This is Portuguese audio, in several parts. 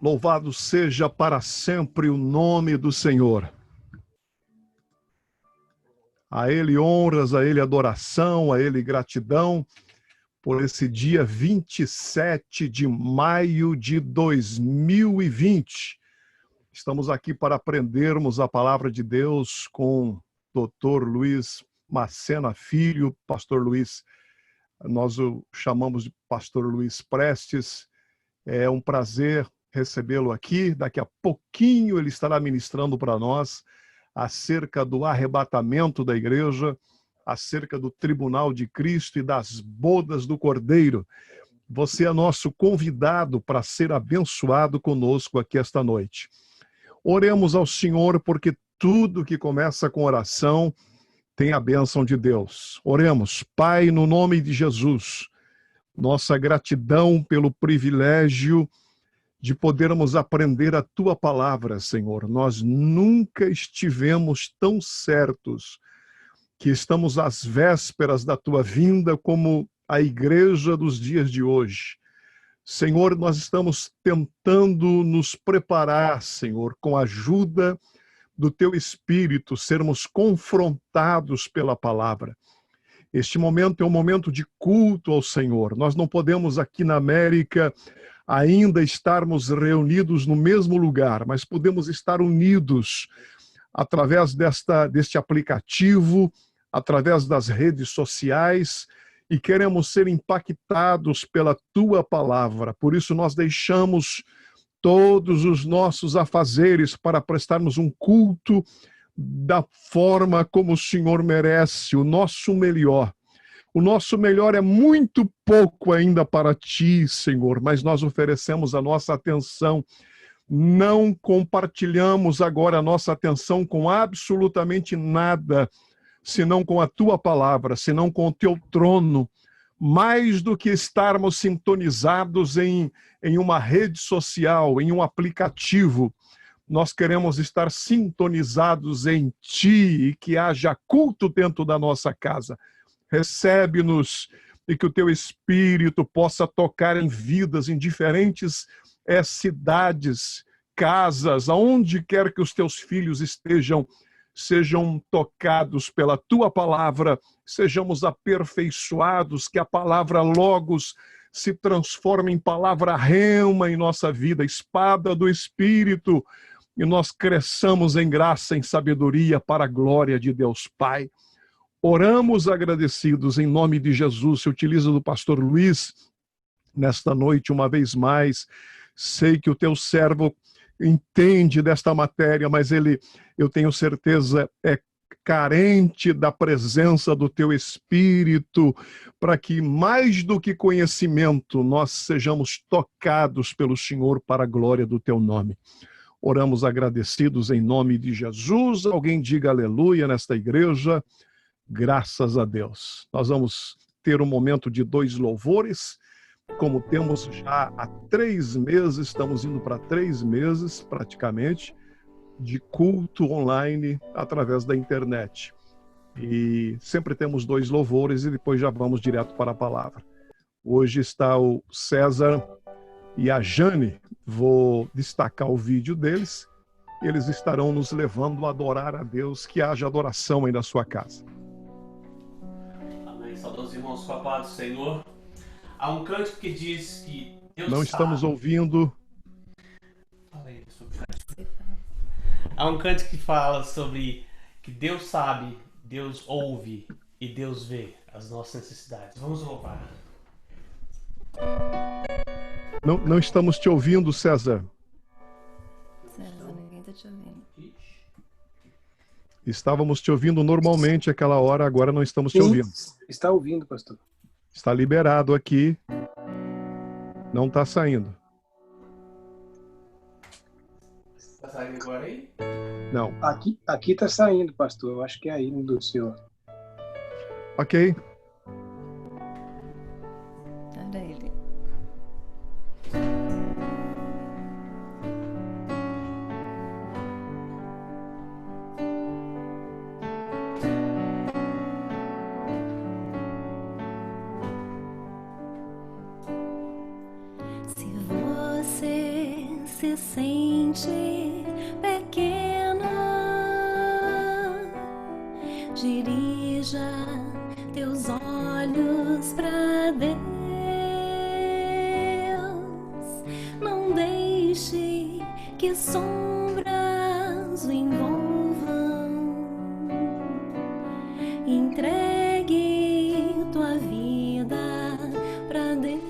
Louvado seja para sempre o nome do Senhor. A Ele honras, a Ele adoração, a Ele gratidão por esse dia 27 de maio de 2020. Estamos aqui para aprendermos a palavra de Deus com o Dr. Luiz Macena Filho, Pastor Luiz. Nós o chamamos de Pastor Luiz Prestes. É um prazer recebê-lo aqui. Daqui a pouquinho ele estará ministrando para nós acerca do arrebatamento da igreja, acerca do tribunal de Cristo e das bodas do Cordeiro. Você é nosso convidado para ser abençoado conosco aqui esta noite. Oremos ao Senhor, porque tudo que começa com oração tem a bênção de Deus. Oremos. Pai, no nome de Jesus, nossa gratidão pelo privilégio de podermos aprender a Tua palavra, Senhor. Nós nunca estivemos tão certos que estamos às vésperas da Tua vinda como a igreja dos dias de hoje. Senhor, nós estamos tentando nos preparar, Senhor, com a ajuda do Teu Espírito, sermos confrontados pela palavra. Este momento é um momento de culto ao Senhor. Nós não podemos aqui na América ainda estarmos reunidos no mesmo lugar, mas podemos estar unidos através deste aplicativo, através das redes sociais, e queremos ser impactados pela Tua palavra. Por isso nós deixamos todos os nossos afazeres para prestarmos um culto da forma como o Senhor merece, o nosso melhor. O nosso melhor é muito pouco ainda para Ti, Senhor, mas nós oferecemos a nossa atenção. Não compartilhamos agora a nossa atenção com absolutamente nada, senão com a Tua palavra, senão com o Teu trono. Mais do que estarmos sintonizados em uma rede social, em um aplicativo, nós queremos estar sintonizados em Ti e que haja culto dentro da nossa casa. Recebe-nos e que o Teu Espírito possa tocar em vidas, em diferentes cidades, casas, aonde quer que os Teus filhos estejam, sejam tocados pela Tua palavra, sejamos aperfeiçoados, que a palavra Logos se transforme em palavra rema em nossa vida, espada do Espírito, e nós cresçamos em graça, em sabedoria, para a glória de Deus Pai. Oramos agradecidos em nome de Jesus. Se utiliza do pastor Luiz nesta noite uma vez mais. Sei que o teu servo entende desta matéria, mas eu tenho certeza, é carente da presença do teu Espírito, para que mais do que conhecimento, nós sejamos tocados pelo Senhor para a glória do teu nome. Oramos agradecidos em nome de Jesus. Alguém diga aleluia nesta igreja. Graças a Deus. Nós vamos ter um momento de 2 louvores, como temos já há 3 meses, estamos indo para 3 meses praticamente, de culto online através da internet. E sempre temos 2 louvores e depois já vamos direto para a palavra. Hoje está o César e a Jane, vou destacar o vídeo deles, eles estarão nos levando a adorar a Deus, que haja adoração aí na sua casa. Saudados irmãos, com a paz do Senhor. Há um cântico que diz que Deus não estamos sabe. ouvindo. Há um cântico que fala sobre que Deus sabe, Deus ouve e Deus vê as nossas necessidades. Vamos louvar. Não estamos te ouvindo, César. César, ninguém está te ouvindo. Estávamos te ouvindo normalmente aquela hora, agora não estamos te ouvindo. Está ouvindo, pastor. Está liberado aqui. Não está saindo. Está saindo agora aí? Não. Aqui está saindo, pastor. Eu acho que é aí do senhor. Ok. Olha ele. se sente pequeno, dirija teus olhos para Deus. Não deixe que sombras o envolvam. Entregue tua vida para Deus.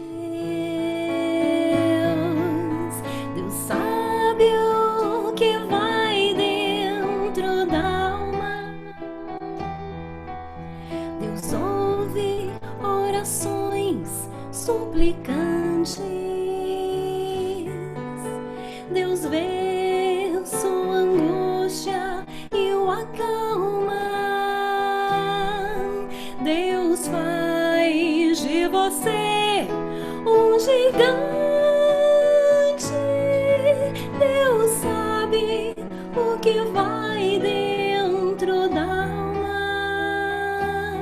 Deus sabe o que vai dentro da alma. Deus ouve orações suplicantes. Deus vê sua angústia e o acalma. Deus faz de você um gigante. Deus sabe o que vai dentro da alma.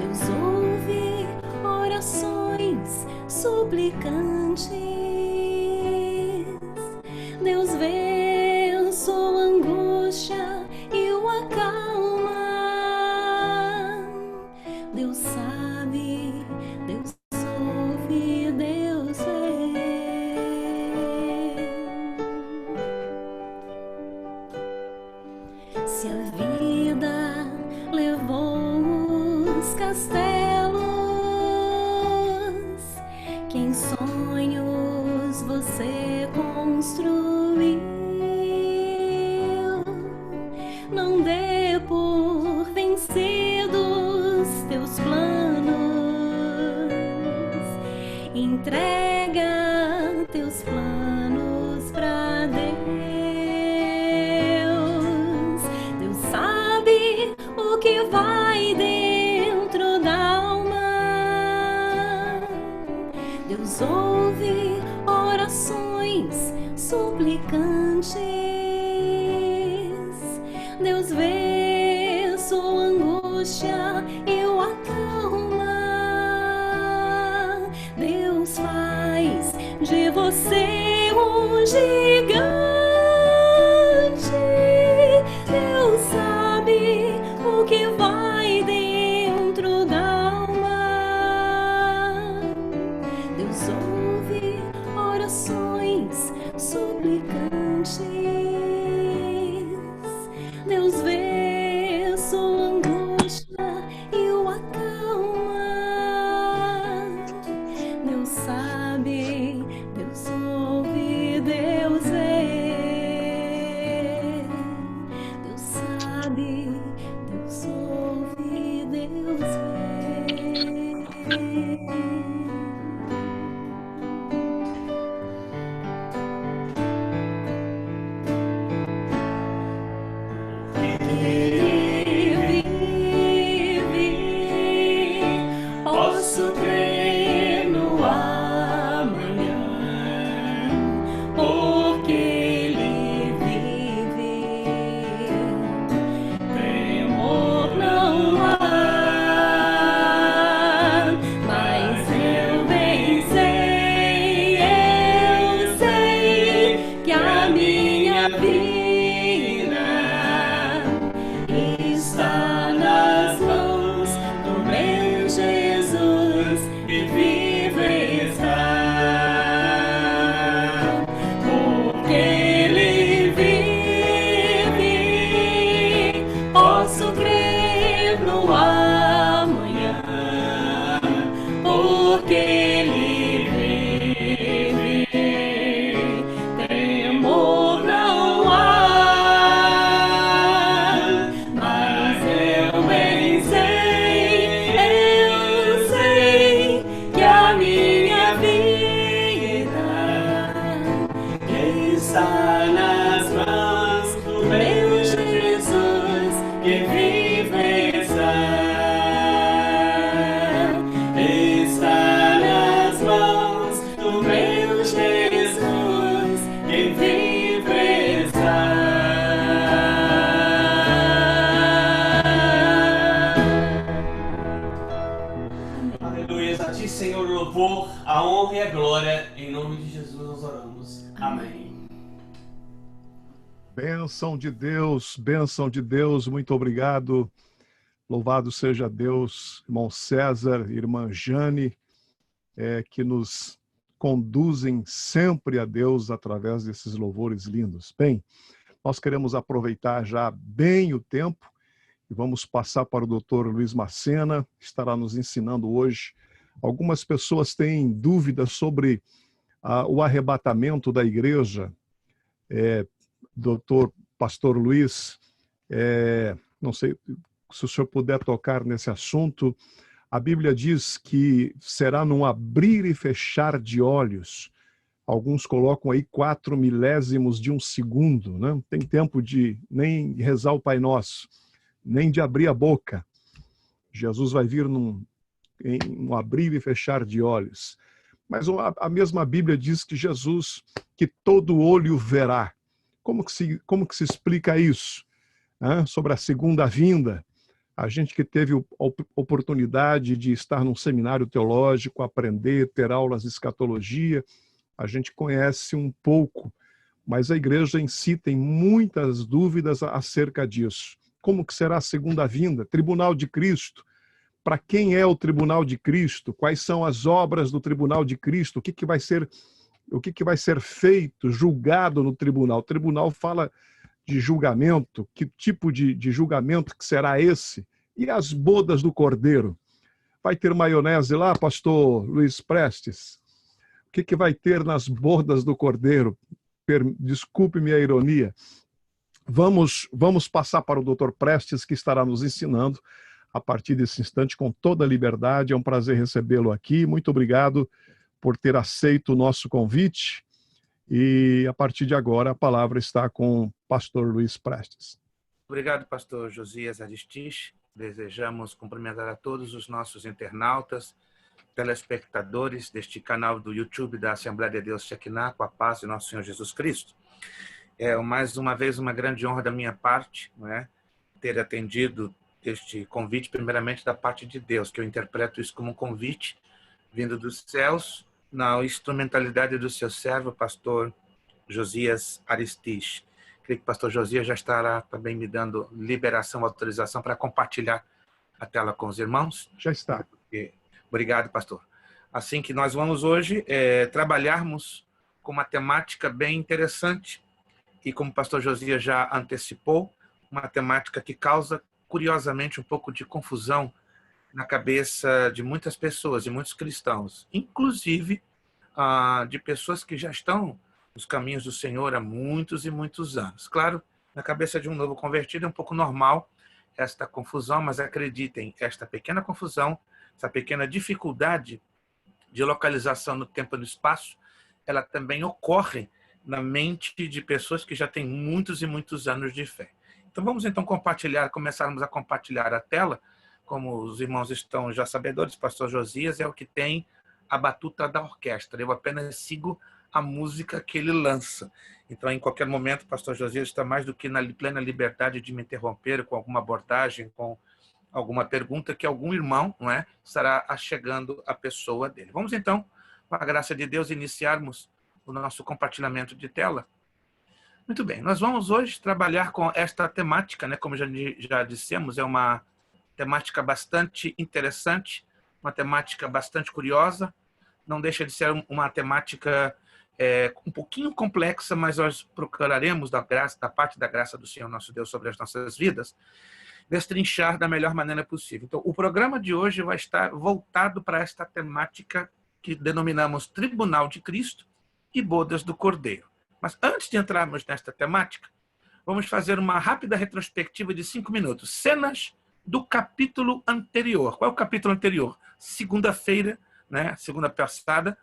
Deus ouve orações suplicantes. Deus vê sua angústia e o acalma. Deus sabe, Deus ouve, Deus vê. Se a vida levou os castelos que em sonhos você construiu, não dê por vencidos teus planos. Entrega teus planos pra Deus. Deus sabe o que vai dentro da alma. Deus ouve orações suplicantes. Deus vê sua angústia e o acalma. Deus faz de você um gigante. Deus sabe o que vai dentro da alma. Deus ouve orações suplicantes. Deus vê sua angústia e o acalma. Deus sabe, Deus ouve, Deus vê. Deus sabe, Deus ouve, Deus vê. Posso crer no amanhã, porque Ele vive. Temor não há, mas eu bem sei, eu sei que a minha vida está nas mãos do meu Jesus, que vive está. Porque Ele vive, posso crer no amanhã, porque Ele vive. Temor não há, mas eu bem sei, eu sei que a minha vida está nas mãos do meu Jesus, que vive está. ti, Senhor, o louvor, a honra e a glória. Em nome de Jesus nós oramos. Amém. Bênção de Deus, muito obrigado. Louvado seja Deus, irmão César, irmã Jane, que nos conduzem sempre a Deus através desses louvores lindos. Bem, nós queremos aproveitar já bem o tempo e vamos passar para o doutor Luiz Macena, que estará nos ensinando hoje. Algumas pessoas têm dúvidas sobre o arrebatamento da igreja. Doutor Pastor Luiz, não sei se o senhor puder tocar nesse assunto. A Bíblia diz que será num abrir e fechar de olhos. Alguns colocam aí 4 milésimos de um segundo, né? Não tem tempo de nem rezar o Pai Nosso, nem de abrir a boca. Jesus vai vir em um abrir e fechar de olhos. Mas a mesma Bíblia diz que Jesus, que todo olho verá. Como que se explica isso? Sobre a segunda vinda. A gente que teve a oportunidade de estar num seminário teológico, aprender, ter aulas de escatologia, a gente conhece um pouco, mas a igreja em si tem muitas dúvidas acerca disso. Como que será a segunda vinda? Tribunal de Cristo. Para quem é o tribunal de Cristo? Quais são as obras do tribunal de Cristo? O que vai ser feito, julgado no tribunal? O tribunal fala de julgamento. Que tipo de julgamento que será esse? E as bodas do Cordeiro? Vai ter maionese lá, pastor Luiz Prestes? O que vai ter nas bodas do Cordeiro? Desculpe-me a ironia. Vamos passar para o doutor Prestes, que estará nos ensinando a partir desse instante com toda a liberdade. É um prazer recebê-lo aqui. Muito obrigado por ter aceito o nosso convite. E a partir de agora a palavra está com o pastor Luiz Prestes. Obrigado, pastor Josias Aristiche. Desejamos cumprimentar a todos os nossos internautas, telespectadores deste canal do YouTube da Assembleia de Deus Shekinah, com a paz de nosso Senhor Jesus Cristo. Mais uma vez uma grande honra da minha parte, não é? Ter atendido este convite, primeiramente da parte de Deus, que eu interpreto isso como um convite vindo dos céus, na instrumentalidade do seu servo, pastor Josias Aristiche. Creio que o pastor Josias já estará também me dando liberação, autorização para compartilhar a tela com os irmãos. Já está. Obrigado, pastor. Assim que nós vamos hoje trabalharmos com uma temática bem interessante e, como o pastor Josias já antecipou, uma temática que causa, curiosamente, um pouco de confusão na cabeça de muitas pessoas, de muitos cristãos, inclusive de pessoas que já estão nos caminhos do Senhor há muitos e muitos anos. Claro, na cabeça de um novo convertido é um pouco normal esta confusão, mas acreditem, esta pequena confusão, essa pequena dificuldade de localização no tempo e no espaço, ela também ocorre na mente de pessoas que já têm muitos e muitos anos de fé. Então vamos então começarmos a compartilhar a tela. Como os irmãos estão já sabedores, o pastor Josias é o que tem a batuta da orquestra. Eu apenas sigo a música que ele lança. Então, em qualquer momento, o pastor Josias está mais do que na plena liberdade de me interromper com alguma abordagem, com alguma pergunta que algum irmão, não é, estará achegando a pessoa dele. Vamos então, com a graça de Deus, iniciarmos o nosso compartilhamento de tela. Muito bem, nós vamos hoje trabalhar com esta temática, né? Como já dissemos, é uma temática bastante interessante, uma temática bastante curiosa, não deixa de ser uma temática um pouquinho complexa, mas nós procuraremos, da parte da graça do Senhor nosso Deus sobre as nossas vidas, destrinchar da melhor maneira possível. Então, o programa de hoje vai estar voltado para esta temática que denominamos Tribunal de Cristo e Bodas do Cordeiro. Mas antes de entrarmos nesta temática, vamos fazer uma rápida retrospectiva de 5 minutos. Cenas do capítulo anterior. Qual é o capítulo anterior? Segunda-feira, né? Segunda passada,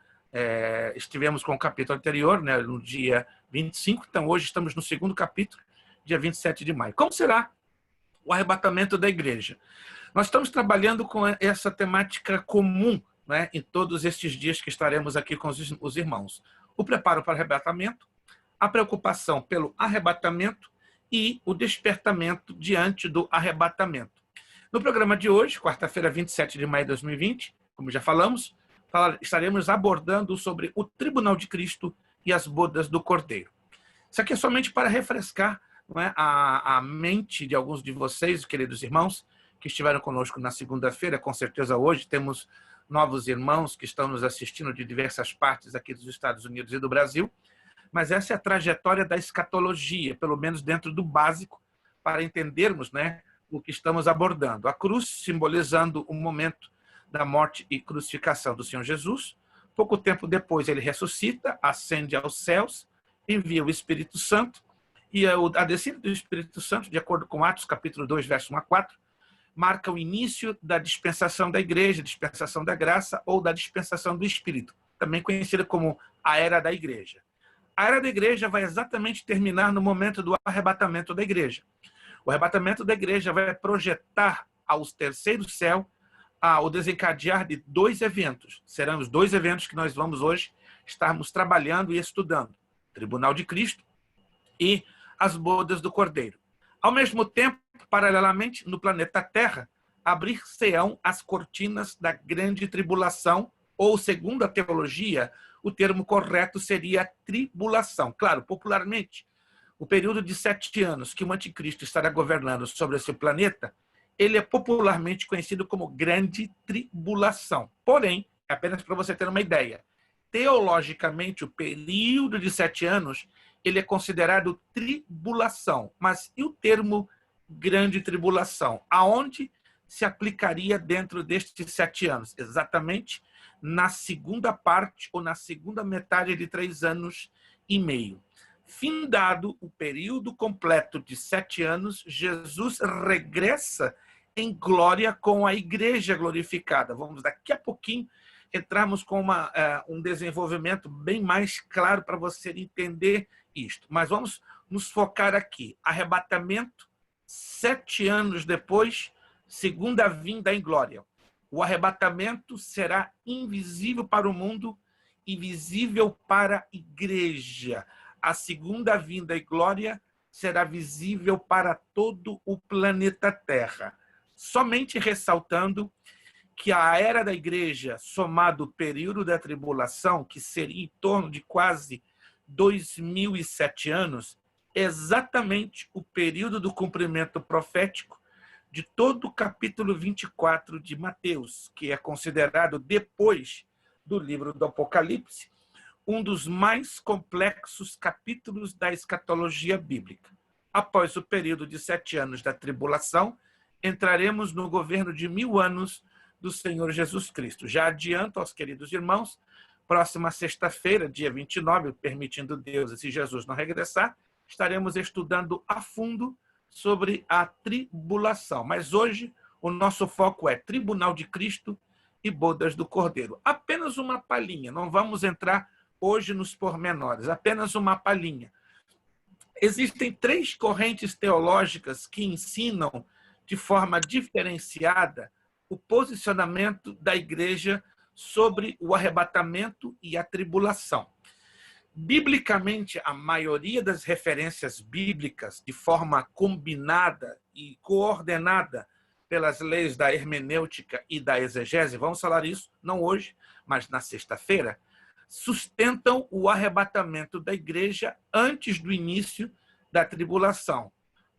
estivemos com o capítulo anterior, né? No dia 25. Então, hoje estamos no segundo capítulo, dia 27 de maio. Como será o arrebatamento da igreja? Nós estamos trabalhando com essa temática comum, né? Em todos estes dias que estaremos aqui com os irmãos. O preparo para o arrebatamento, a preocupação pelo arrebatamento e o despertamento diante do arrebatamento. No programa de hoje, quarta-feira, 27 de maio de 2020, como já falamos, estaremos abordando sobre o tribunal de Cristo e as bodas do Cordeiro. Isso aqui é somente para refrescar, não é, a mente de alguns de vocês, queridos irmãos, que estiveram conosco na segunda-feira. Com certeza hoje temos novos irmãos que estão nos assistindo de diversas partes aqui dos Estados Unidos e do Brasil. Mas essa é a trajetória da escatologia, pelo menos dentro do básico, para entendermos, né, o que estamos abordando. A cruz simbolizando o momento da morte e crucificação do Senhor Jesus. Pouco tempo depois ele ressuscita, ascende aos céus, envia o Espírito Santo, e a descida do Espírito Santo, de acordo com Atos capítulo 2, verso 1 a 4, marca o início da dispensação da igreja, dispensação da graça ou da dispensação do Espírito, também conhecida como a Era da Igreja. A Era da Igreja vai exatamente terminar no momento do arrebatamento da igreja. O arrebatamento da igreja vai projetar ao terceiro céu o desencadear de dois eventos. Serão os dois eventos que nós vamos hoje estarmos trabalhando e estudando. Tribunal de Cristo e as bodas do Cordeiro. Ao mesmo tempo, paralelamente, no planeta Terra, abrir-se-ão as cortinas da grande tribulação, ou, segundo a teologia, o termo correto seria tribulação. Claro, popularmente, o período de 7 anos que o anticristo estará governando sobre esse planeta, ele é popularmente conhecido como grande tribulação. Porém, apenas para você ter uma ideia, teologicamente, o período de 7 anos, ele é considerado tribulação. Mas e o termo grande tribulação? Aonde se aplicaria dentro destes 7 anos? Exatamente na segunda parte ou na segunda metade de 3 anos e meio. Findado o período completo de 7 anos, Jesus regressa em glória com a igreja glorificada. Vamos daqui a pouquinho entrarmos com um desenvolvimento bem mais claro para você entender isto. Mas vamos nos focar aqui. Arrebatamento, 7 anos depois, segunda vinda em glória. O arrebatamento será invisível para o mundo e visível para a igreja. A segunda vinda em glória será visível para todo o planeta Terra. Somente ressaltando que a era da igreja, somado o período da tribulação, que seria em torno de quase 2007 anos, é exatamente o período do cumprimento profético de todo o capítulo 24 de Mateus, que é considerado, depois do livro do Apocalipse, um dos mais complexos capítulos da escatologia bíblica. Após o período de 7 anos da tribulação, entraremos no governo de 1000 anos do Senhor Jesus Cristo. Já adianto aos queridos irmãos, próxima sexta-feira, dia 29, permitindo Deus e se Jesus não regressar, estaremos estudando a fundo sobre a tribulação. Mas hoje o nosso foco é Tribunal de Cristo e bodas do Cordeiro. Apenas uma palhinha, não vamos entrar hoje nos pormenores, apenas uma palhinha. Existem 3 correntes teológicas que ensinam de forma diferenciada o posicionamento da igreja sobre o arrebatamento e a tribulação. Biblicamente, a maioria das referências bíblicas, de forma combinada e coordenada pelas leis da hermenêutica e da exegese, vamos falar isso não hoje, mas na sexta-feira, sustentam o arrebatamento da igreja antes do início da tribulação.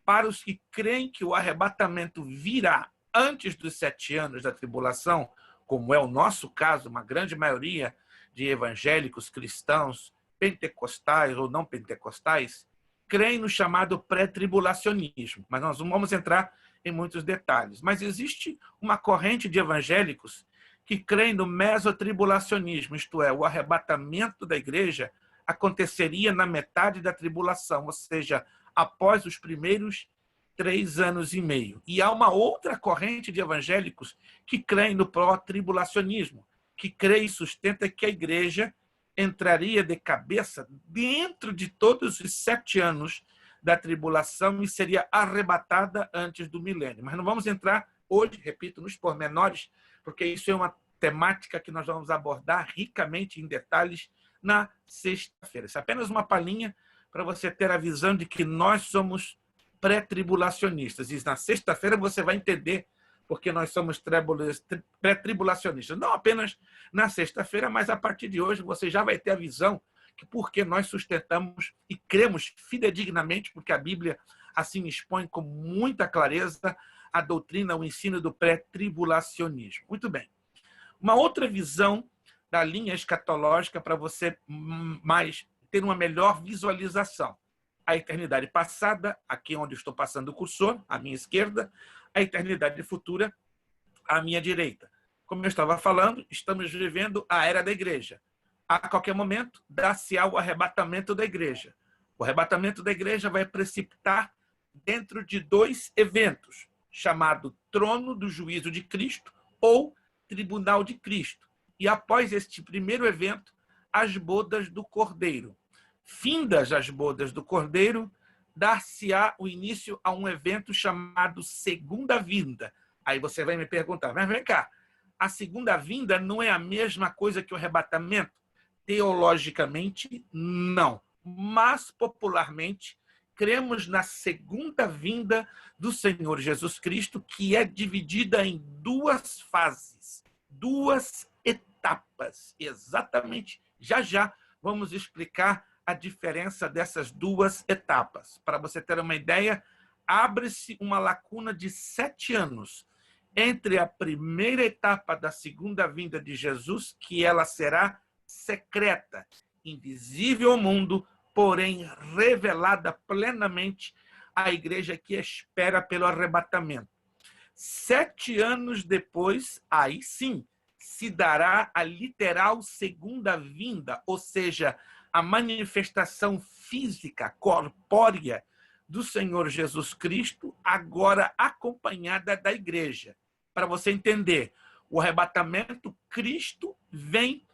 Para os que creem que o arrebatamento virá antes dos 7 anos da tribulação, como é o nosso caso, uma grande maioria de evangélicos, cristãos, pentecostais ou não pentecostais, creem no chamado pré-tribulacionismo. Mas nós não vamos entrar em muitos detalhes. Mas existe uma corrente de evangélicos que creem no mesotribulacionismo, isto é, o arrebatamento da igreja aconteceria na metade da tribulação, ou seja, após os primeiros 3 anos e meio. E há uma outra corrente de evangélicos que creem no pró-tribulacionismo, que crê e sustenta que a igreja entraria de cabeça dentro de todos os 7 anos da tribulação e seria arrebatada antes do milênio. Mas não vamos entrar hoje, repito, nos pormenores, porque isso é uma temática que nós vamos abordar ricamente em detalhes na sexta-feira. Isso é apenas uma palhinha para você ter a visão de que nós somos pré-tribulacionistas. E na sexta-feira você vai entender porque nós somos pré-tribulacionistas. Não apenas na sexta-feira, mas a partir de hoje você já vai ter a visão que porque nós sustentamos e cremos fidedignamente, porque a Bíblia assim expõe com muita clareza a doutrina, o ensino do pré-tribulacionismo. Muito bem. Uma outra visão da linha escatológica para você mais ter uma melhor visualização. A eternidade passada, aqui onde estou passando o cursor, à minha esquerda, a eternidade futura, à minha direita. Como eu estava falando, estamos vivendo a era da igreja. A qualquer momento, dá-se-á o arrebatamento da igreja. O arrebatamento da igreja vai precipitar dentro de dois eventos, chamado Trono do Juízo de Cristo ou Tribunal de Cristo. E após este primeiro evento, as bodas do Cordeiro. Findas as bodas do Cordeiro, dar-se-á o início a um evento chamado Segunda Vinda. Aí você vai me perguntar, mas vem cá, a Segunda Vinda não é a mesma coisa que o arrebatamento? Teologicamente, não. Mas, popularmente, cremos na Segunda Vinda do Senhor Jesus Cristo, que é dividida em duas fases, duas etapas. Exatamente, já vamos explicar a diferença dessas duas etapas. Para você ter uma ideia, abre-se uma lacuna de 7 anos entre a primeira etapa da segunda vinda de Jesus, que ela será secreta, invisível ao mundo, porém revelada plenamente à igreja que espera pelo arrebatamento. 7 anos depois, aí sim, se dará a literal segunda vinda, ou seja, a manifestação física, corpórea do Senhor Jesus Cristo, agora acompanhada da igreja. Para você entender, o arrebatamento, Cristo vem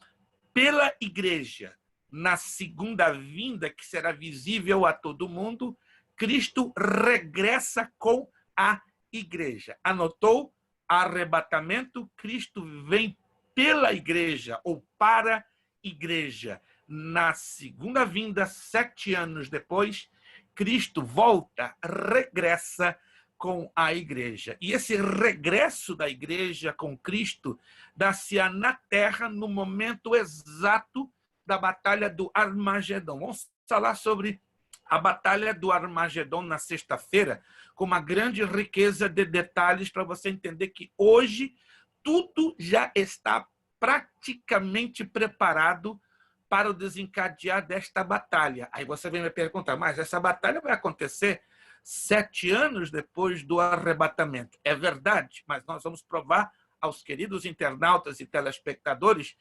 pela igreja. Na segunda vinda, que será visível a todo mundo, Cristo regressa com a igreja. Anotou? Arrebatamento, Cristo vem pela igreja ou para a igreja. Na segunda vinda, 7 anos depois, Cristo volta, regressa com a igreja. E esse regresso da igreja com Cristo dá-se-á na terra no momento exato da batalha do Armagedon. Vamos falar sobre a batalha do Armagedon na sexta-feira, com uma grande riqueza de detalhes para você entender que hoje tudo já está praticamente preparado para o desencadear desta batalha. Aí você vem me perguntar, mas essa batalha vai acontecer 7 anos depois do arrebatamento. É verdade, mas nós vamos provar aos queridos internautas e telespectadores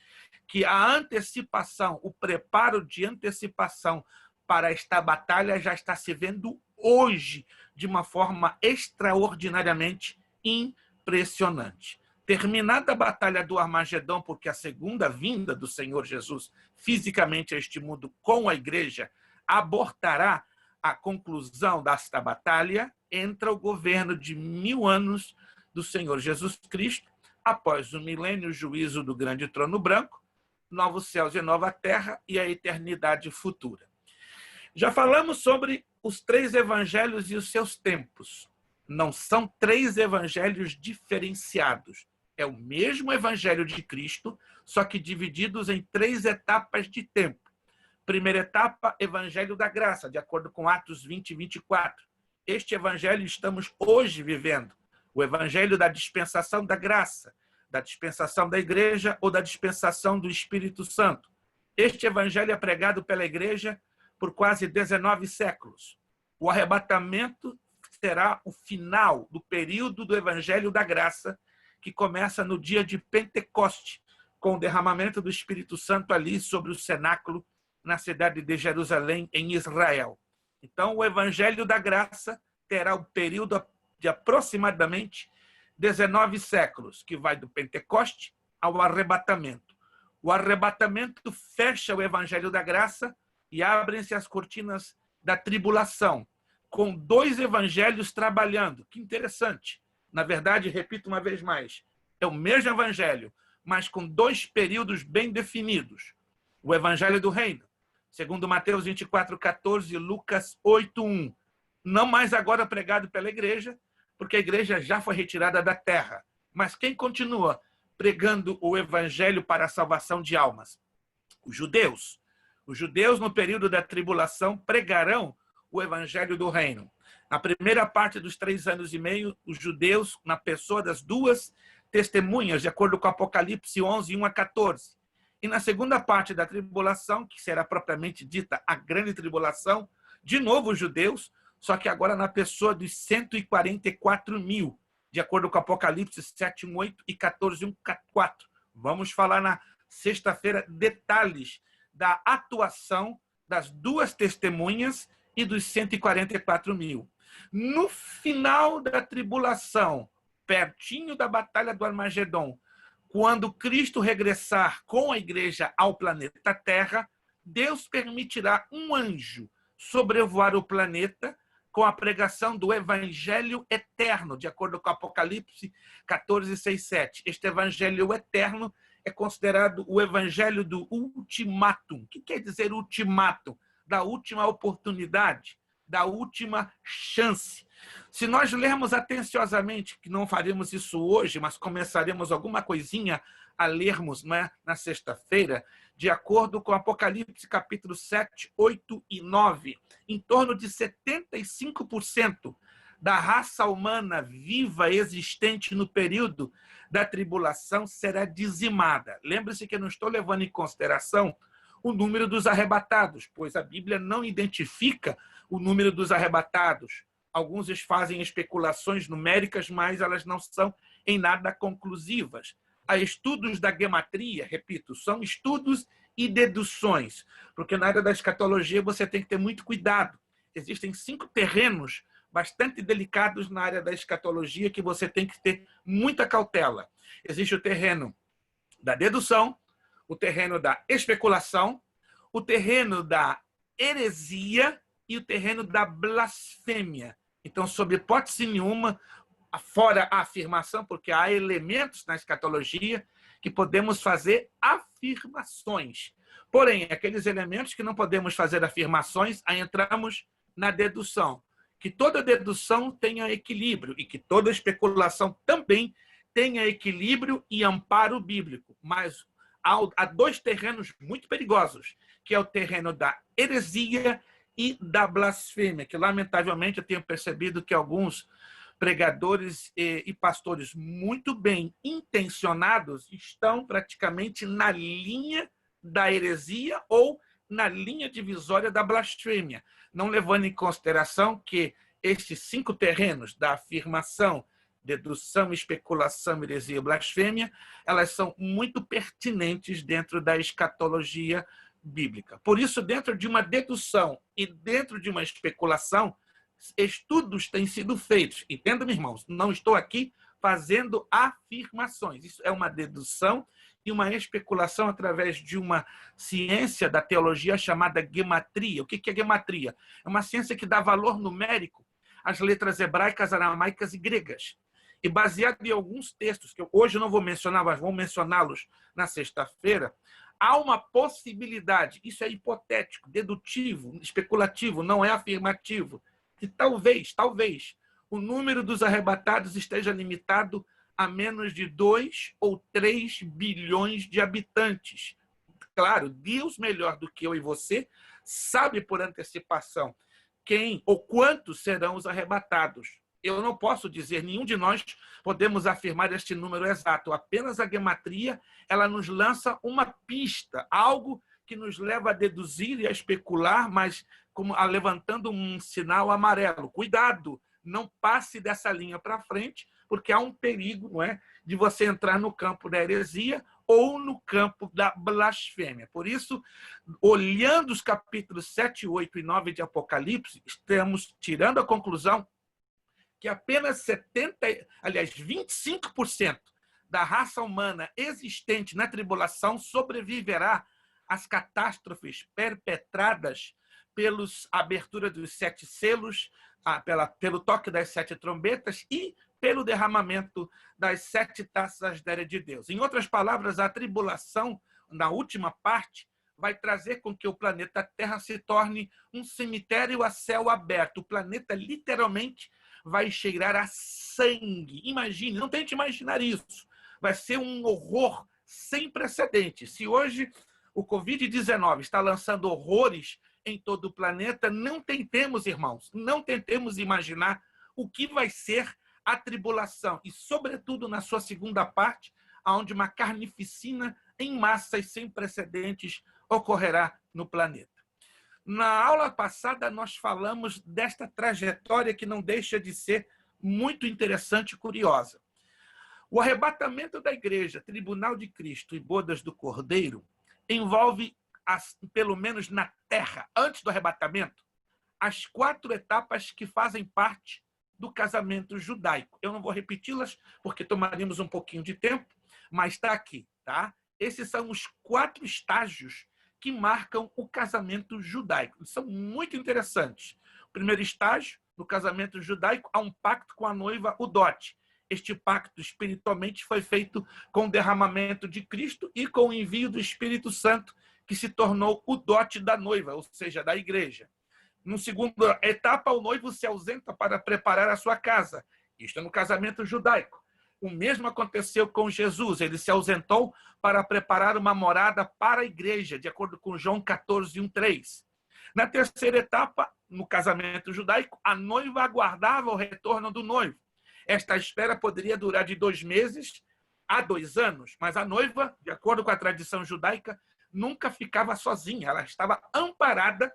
que a antecipação, o preparo de antecipação para esta batalha já está se vendo hoje de uma forma extraordinariamente impressionante. Terminada a batalha do Armagedon, porque a segunda vinda do Senhor Jesus fisicamente a este mundo com a igreja abortará a conclusão desta batalha, entra o governo de 1000 anos do Senhor Jesus Cristo, após o milênio, o juízo do grande trono branco, novos céus e nova terra e a eternidade futura. Já falamos sobre os 3 evangelhos e os seus tempos. Não são 3 evangelhos diferenciados. É o mesmo evangelho de Cristo, só que divididos em 3 etapas de tempo. Primeira etapa, evangelho da graça, de acordo com Atos 20 e 24. Este evangelho estamos hoje vivendo. O evangelho da dispensação da graça, da dispensação da igreja ou da dispensação do Espírito Santo. Este evangelho é pregado pela igreja por quase 19 séculos. O arrebatamento será o final do período do evangelho da graça, que começa no dia de Pentecoste, com o derramamento do Espírito Santo ali sobre o cenáculo na cidade de Jerusalém, em Israel. Então, o evangelho da graça terá um período de aproximadamente 19 séculos, que vai do Pentecoste ao arrebatamento. O arrebatamento fecha o evangelho da graça e abrem-se as cortinas da tribulação, com 2 evangelhos trabalhando. Que interessante. Na verdade, repito uma vez mais, é o mesmo evangelho, mas com 2 períodos bem definidos. O evangelho do reino, segundo Mateus 24:14 e Lucas 8:1. Não mais agora pregado pela igreja, porque a igreja já foi retirada da terra. Mas quem continua pregando o evangelho para a salvação de almas? Os judeus. Os judeus, no período da tribulação, pregarão o evangelho do reino. Na primeira parte dos 3 anos e meio, os judeus, na pessoa das 2 testemunhas, de acordo com Apocalipse 11, 1 a 14. E na segunda parte da tribulação, que será propriamente dita a grande tribulação, de novo os judeus, só que agora na pessoa dos 144 mil, de acordo com Apocalipse 7, 1, 8 e 14, 1, 4. Vamos falar na sexta-feira detalhes da atuação das 2 testemunhas e dos 144 mil. No final da tribulação, pertinho da batalha do Armagedon, quando Cristo regressar com a igreja ao planeta Terra, Deus permitirá um anjo sobrevoar o planeta com a pregação do evangelho eterno, de acordo com Apocalipse 14, 6, 7. Este evangelho eterno é considerado o evangelho do ultimátum. O que quer dizer ultimátum? Da última oportunidade, da última chance. Se nós lermos atenciosamente, que não faremos isso hoje, mas começaremos alguma coisinha a lermos, não é, na sexta-feira, de acordo com Apocalipse capítulo 7, 8 e 9, em torno de 75% da raça humana viva existente no período da tribulação será dizimada. Lembre-se que eu não estou levando em consideração o número dos arrebatados, pois a Bíblia não identifica o número dos arrebatados. Alguns fazem especulações numéricas, mas elas não são em nada conclusivas. Há estudos da gematria, repito, são estudos e deduções, porque na área da escatologia você tem que ter muito cuidado. Existem 5 terrenos bastante delicados na área da escatologia que você tem que ter muita cautela. Existe o terreno da dedução, o terreno da especulação, o terreno da heresia e o terreno da blasfêmia. Então, sob hipótese nenhuma, fora a afirmação, porque há elementos na escatologia que podemos fazer afirmações. Porém, aqueles elementos que não podemos fazer afirmações, aí entramos na dedução. Que toda dedução tenha equilíbrio e que toda especulação também tenha equilíbrio e amparo bíblico. Mas há 2 terrenos muito perigosos, que é o terreno da heresia e da blasfêmia, que lamentavelmente eu tenho percebido que alguns pregadores e pastores muito bem intencionados estão praticamente na linha da heresia ou na linha divisória da blasfêmia, não levando em consideração que estes 5 terrenos da afirmação, dedução, especulação, heresia e blasfêmia, elas são muito pertinentes dentro da escatologia bíblica. Por isso, dentro de uma dedução e dentro de uma especulação, estudos têm sido feitos. Entenda, meus irmãos, não estou aqui fazendo afirmações. Isso é uma dedução e uma especulação através de uma ciência da teologia chamada gematria. O que é gematria? É uma ciência que dá valor numérico às letras hebraicas, aramaicas e gregas. E baseado em alguns textos, que eu hoje não vou mencionar, mas vou mencioná-los na sexta-feira, há uma possibilidade, isso é hipotético, dedutivo, especulativo, não é afirmativo, que talvez, o número dos arrebatados esteja limitado a menos de 2 ou 3 bilhões de habitantes. Claro, Deus melhor do que eu e você sabe por antecipação quem ou quantos serão os arrebatados. Eu não posso dizer, nenhum de nós podemos afirmar este número exato. Apenas a gematria, ela nos lança uma pista, algo que nos leva a deduzir e a especular, mas como levantando um sinal amarelo. Cuidado, não passe dessa linha para frente, porque há um perigo, não é, de você entrar no campo da heresia ou no campo da blasfêmia. Por isso, olhando os capítulos 7, 8 e 9 de Apocalipse, estamos tirando a conclusão que apenas 25% da raça humana existente na tribulação sobreviverá às catástrofes perpetradas pelos abertura dos 7 selos, pelo toque das 7 trombetas e pelo derramamento das 7 taças da ira de Deus. Em outras palavras, a tribulação, na última parte, vai trazer com que o planeta Terra se torne um cemitério a céu aberto. O planeta literalmente vai cheirar a sangue. Imagine, não tente imaginar isso. Vai ser um horror sem precedentes. Se hoje o Covid-19 está lançando horrores em todo o planeta, não tentemos, irmãos, não tentemos imaginar o que vai ser a tribulação. E, sobretudo, na sua segunda parte, onde uma carnificina em massa e sem precedentes ocorrerá no planeta. Na aula passada, nós falamos desta trajetória que não deixa de ser muito interessante e curiosa. O arrebatamento da igreja, tribunal de Cristo e bodas do Cordeiro, envolve, pelo menos na terra, antes do arrebatamento, as 4 etapas que fazem parte do casamento judaico. Eu não vou repeti-las, porque tomaríamos um pouquinho de tempo, mas está aqui, tá? Esses são os 4 estágios que marcam o casamento judaico. Eles são muito interessantes. O primeiro estágio, no casamento judaico, há um pacto com a noiva, o dote. Este pacto espiritualmente foi feito com o derramamento de Cristo e com o envio do Espírito Santo, que se tornou o dote da noiva, ou seja, da igreja. No segundo etapa, o noivo se ausenta para preparar a sua casa. Isto é no casamento judaico. O mesmo aconteceu com Jesus. Ele se ausentou para preparar uma morada para a igreja, de acordo com João 14, 1:3. Na terceira etapa, no casamento judaico, a noiva aguardava o retorno do noivo. Esta espera poderia durar de 2 meses a 2 anos, mas a noiva, de acordo com a tradição judaica, nunca ficava sozinha. Ela estava amparada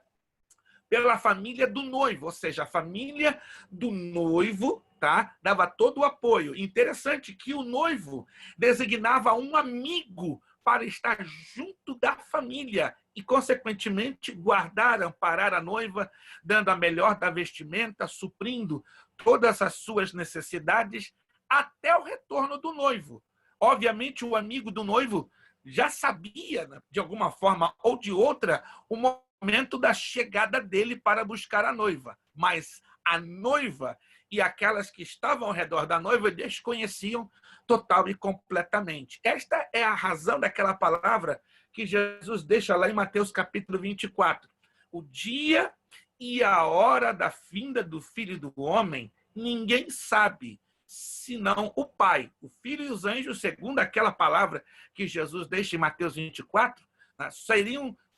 pela família do noivo, ou seja, a família do noivo, tá, dava todo o apoio. Interessante que o noivo designava um amigo para estar junto da família e, consequentemente, guardar, amparar a noiva, dando a melhor da vestimenta, suprindo todas as suas necessidades até o retorno do noivo. Obviamente, o amigo do noivo já sabia, de alguma forma ou de outra, o momento da chegada dele para buscar a noiva. Mas a noiva e aquelas que estavam ao redor da noiva desconheciam total e completamente. Esta é a razão daquela palavra que Jesus deixa lá em Mateus capítulo 24. O dia e a hora da vinda do Filho do Homem, ninguém sabe, senão o Pai. O Filho e os anjos, segundo aquela palavra que Jesus deixa em Mateus 24,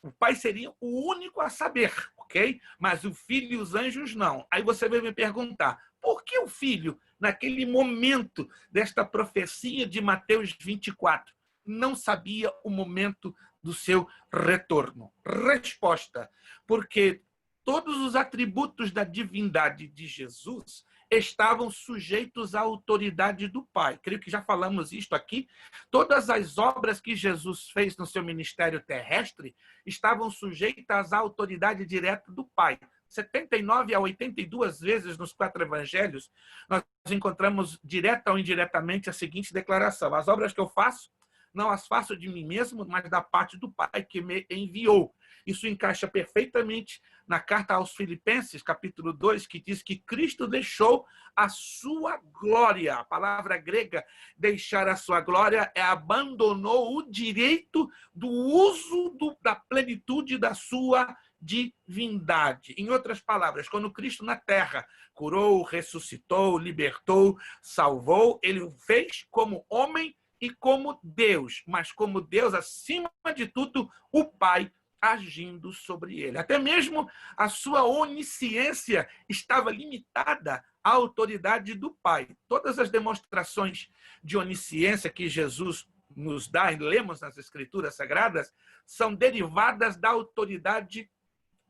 o Pai seria o único a saber, ok? Mas o Filho e os anjos não. Aí você vai me perguntar, por que o Filho, naquele momento desta profecia de Mateus 24, não sabia o momento do seu retorno? Resposta, porque todos os atributos da divindade de Jesus estavam sujeitos à autoridade do Pai. Creio que já falamos isto aqui. Todas as obras que Jesus fez no seu ministério terrestre estavam sujeitas à autoridade direta do Pai. 79 a 82 vezes nos 4 evangelhos, nós encontramos direta ou indiretamente a seguinte declaração: as obras que eu faço, não as faço de mim mesmo, mas da parte do Pai que me enviou. Isso encaixa perfeitamente na carta aos Filipenses, capítulo 2, que diz que Cristo deixou a sua glória. A palavra grega, deixar a sua glória, abandonou o direito do uso da plenitude da sua divindade. Em outras palavras, quando Cristo na terra curou, ressuscitou, libertou, salvou, ele o fez como homem e como Deus, mas como Deus, acima de tudo, o Pai agindo sobre ele. Até mesmo a sua onisciência estava limitada à autoridade do Pai. Todas as demonstrações de onisciência que Jesus nos dá, e lemos nas Escrituras Sagradas, são derivadas da autoridade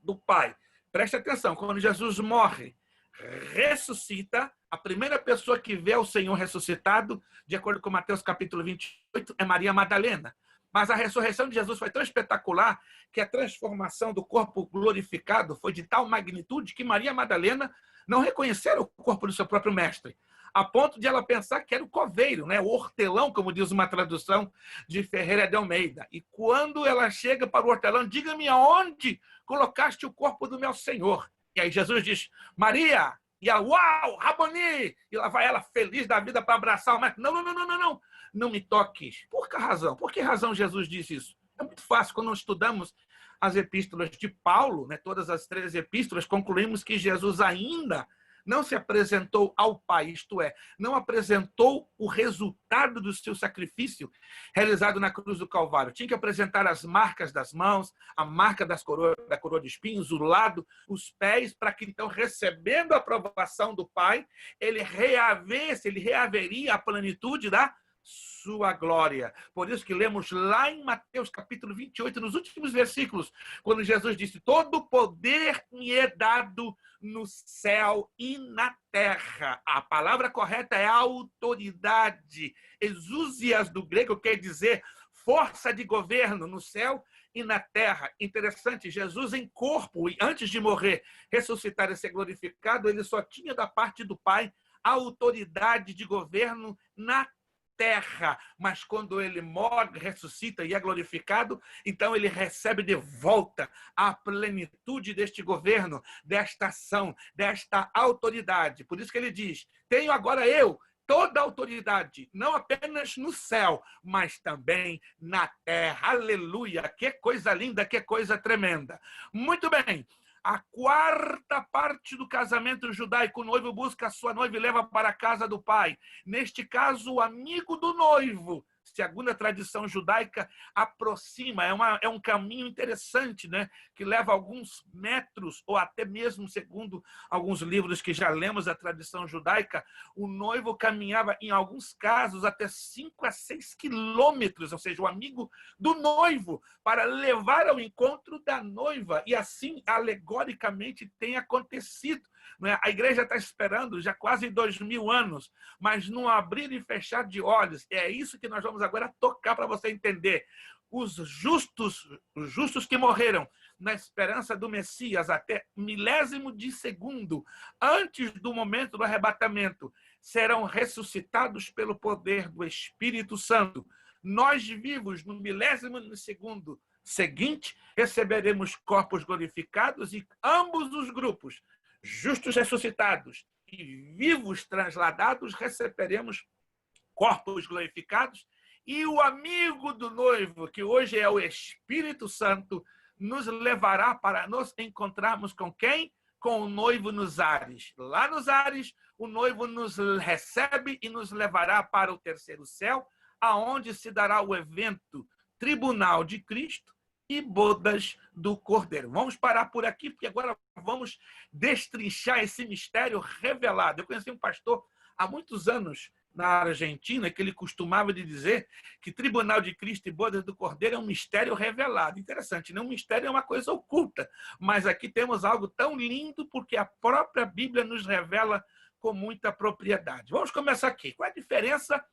do Pai. Preste atenção, quando Jesus morre, ressuscita, a primeira pessoa que vê o Senhor ressuscitado, de acordo com Mateus capítulo 28, é Maria Madalena. Mas a ressurreição de Jesus foi tão espetacular que a transformação do corpo glorificado foi de tal magnitude que Maria Madalena não reconhecera o corpo do seu próprio mestre, a ponto de ela pensar que era o coveiro, né? O hortelão, como diz uma tradução de Ferreira de Almeida. E quando ela chega para o hortelão, diga-me aonde colocaste o corpo do meu Senhor. E aí Jesus diz, Maria, e ela, uau, Raboni! E lá vai ela feliz da vida para abraçar o mestre. Não me toques. Por que razão? Por que razão Jesus diz isso? É muito fácil. Quando nós estudamos as epístolas de Paulo, né, todas as 3 epístolas, concluímos que Jesus ainda não se apresentou ao Pai, isto é, não apresentou o resultado do seu sacrifício realizado na cruz do Calvário. Tinha que apresentar as marcas das mãos, a marca da coroa de espinhos, o lado, os pés, para que então, recebendo a aprovação do Pai, ele reaveria a plenitude da sua glória. Por isso que lemos lá em Mateus capítulo 28, nos últimos versículos, quando Jesus disse: todo poder me é dado no céu e na terra. A palavra correta é autoridade. Exousias do grego quer dizer força de governo no céu e na terra. Interessante, Jesus em corpo, e antes de morrer, ressuscitar e ser glorificado, ele só tinha da parte do Pai a autoridade de governo na terra, mas quando ele morre, ressuscita e é glorificado, então ele recebe de volta a plenitude deste governo, desta ação, desta autoridade. Por isso que ele diz: tenho agora eu toda a autoridade, não apenas no céu, mas também na terra. Aleluia! Que coisa linda, que coisa tremenda. Muito bem. A quarta parte do casamento judaico, o noivo busca a sua noiva e leva para a casa do pai. Neste caso, o amigo do noivo, segundo a tradição judaica, aproxima. É um caminho interessante, né? Que leva alguns metros, ou até mesmo, segundo alguns livros que já lemos a tradição judaica, o noivo caminhava, em alguns casos, até 5 a 6 quilômetros, ou seja, o amigo do noivo, para levar ao encontro da noiva. E assim, alegoricamente, tem acontecido. Né? A igreja está esperando já quase 2000 anos, mas num abrir e fechar de olhos. É isso que nós vamos agora tocar para você entender. Os justos que morreram na esperança do Messias até milésimo de segundo, antes do momento do arrebatamento, serão ressuscitados pelo poder do Espírito Santo. Nós vivos no milésimo de segundo seguinte, receberemos corpos glorificados e ambos os grupos, justos ressuscitados e vivos transladados, receberemos corpos glorificados. E o amigo do noivo, que hoje é o Espírito Santo, nos levará para nos encontrarmos com quem? Com o noivo nos ares. Lá nos ares, o noivo nos recebe e nos levará para o terceiro céu, aonde se dará o evento Tribunal de Cristo e Bodas do Cordeiro. Vamos parar por aqui, porque agora vamos destrinchar esse mistério revelado. Eu conheci um pastor há muitos anos na Argentina, que ele costumava dizer que Tribunal de Cristo e Bodas do Cordeiro é um mistério revelado. Interessante, né? Um mistério é uma coisa oculta, mas aqui temos algo tão lindo porque a própria Bíblia nos revela com muita propriedade. Vamos começar aqui. Qual é a diferença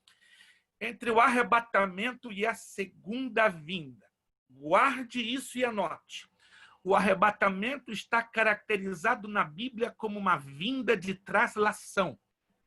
entre o arrebatamento e a segunda vinda? Guarde isso e anote. O arrebatamento está caracterizado na Bíblia como uma vinda de traslação,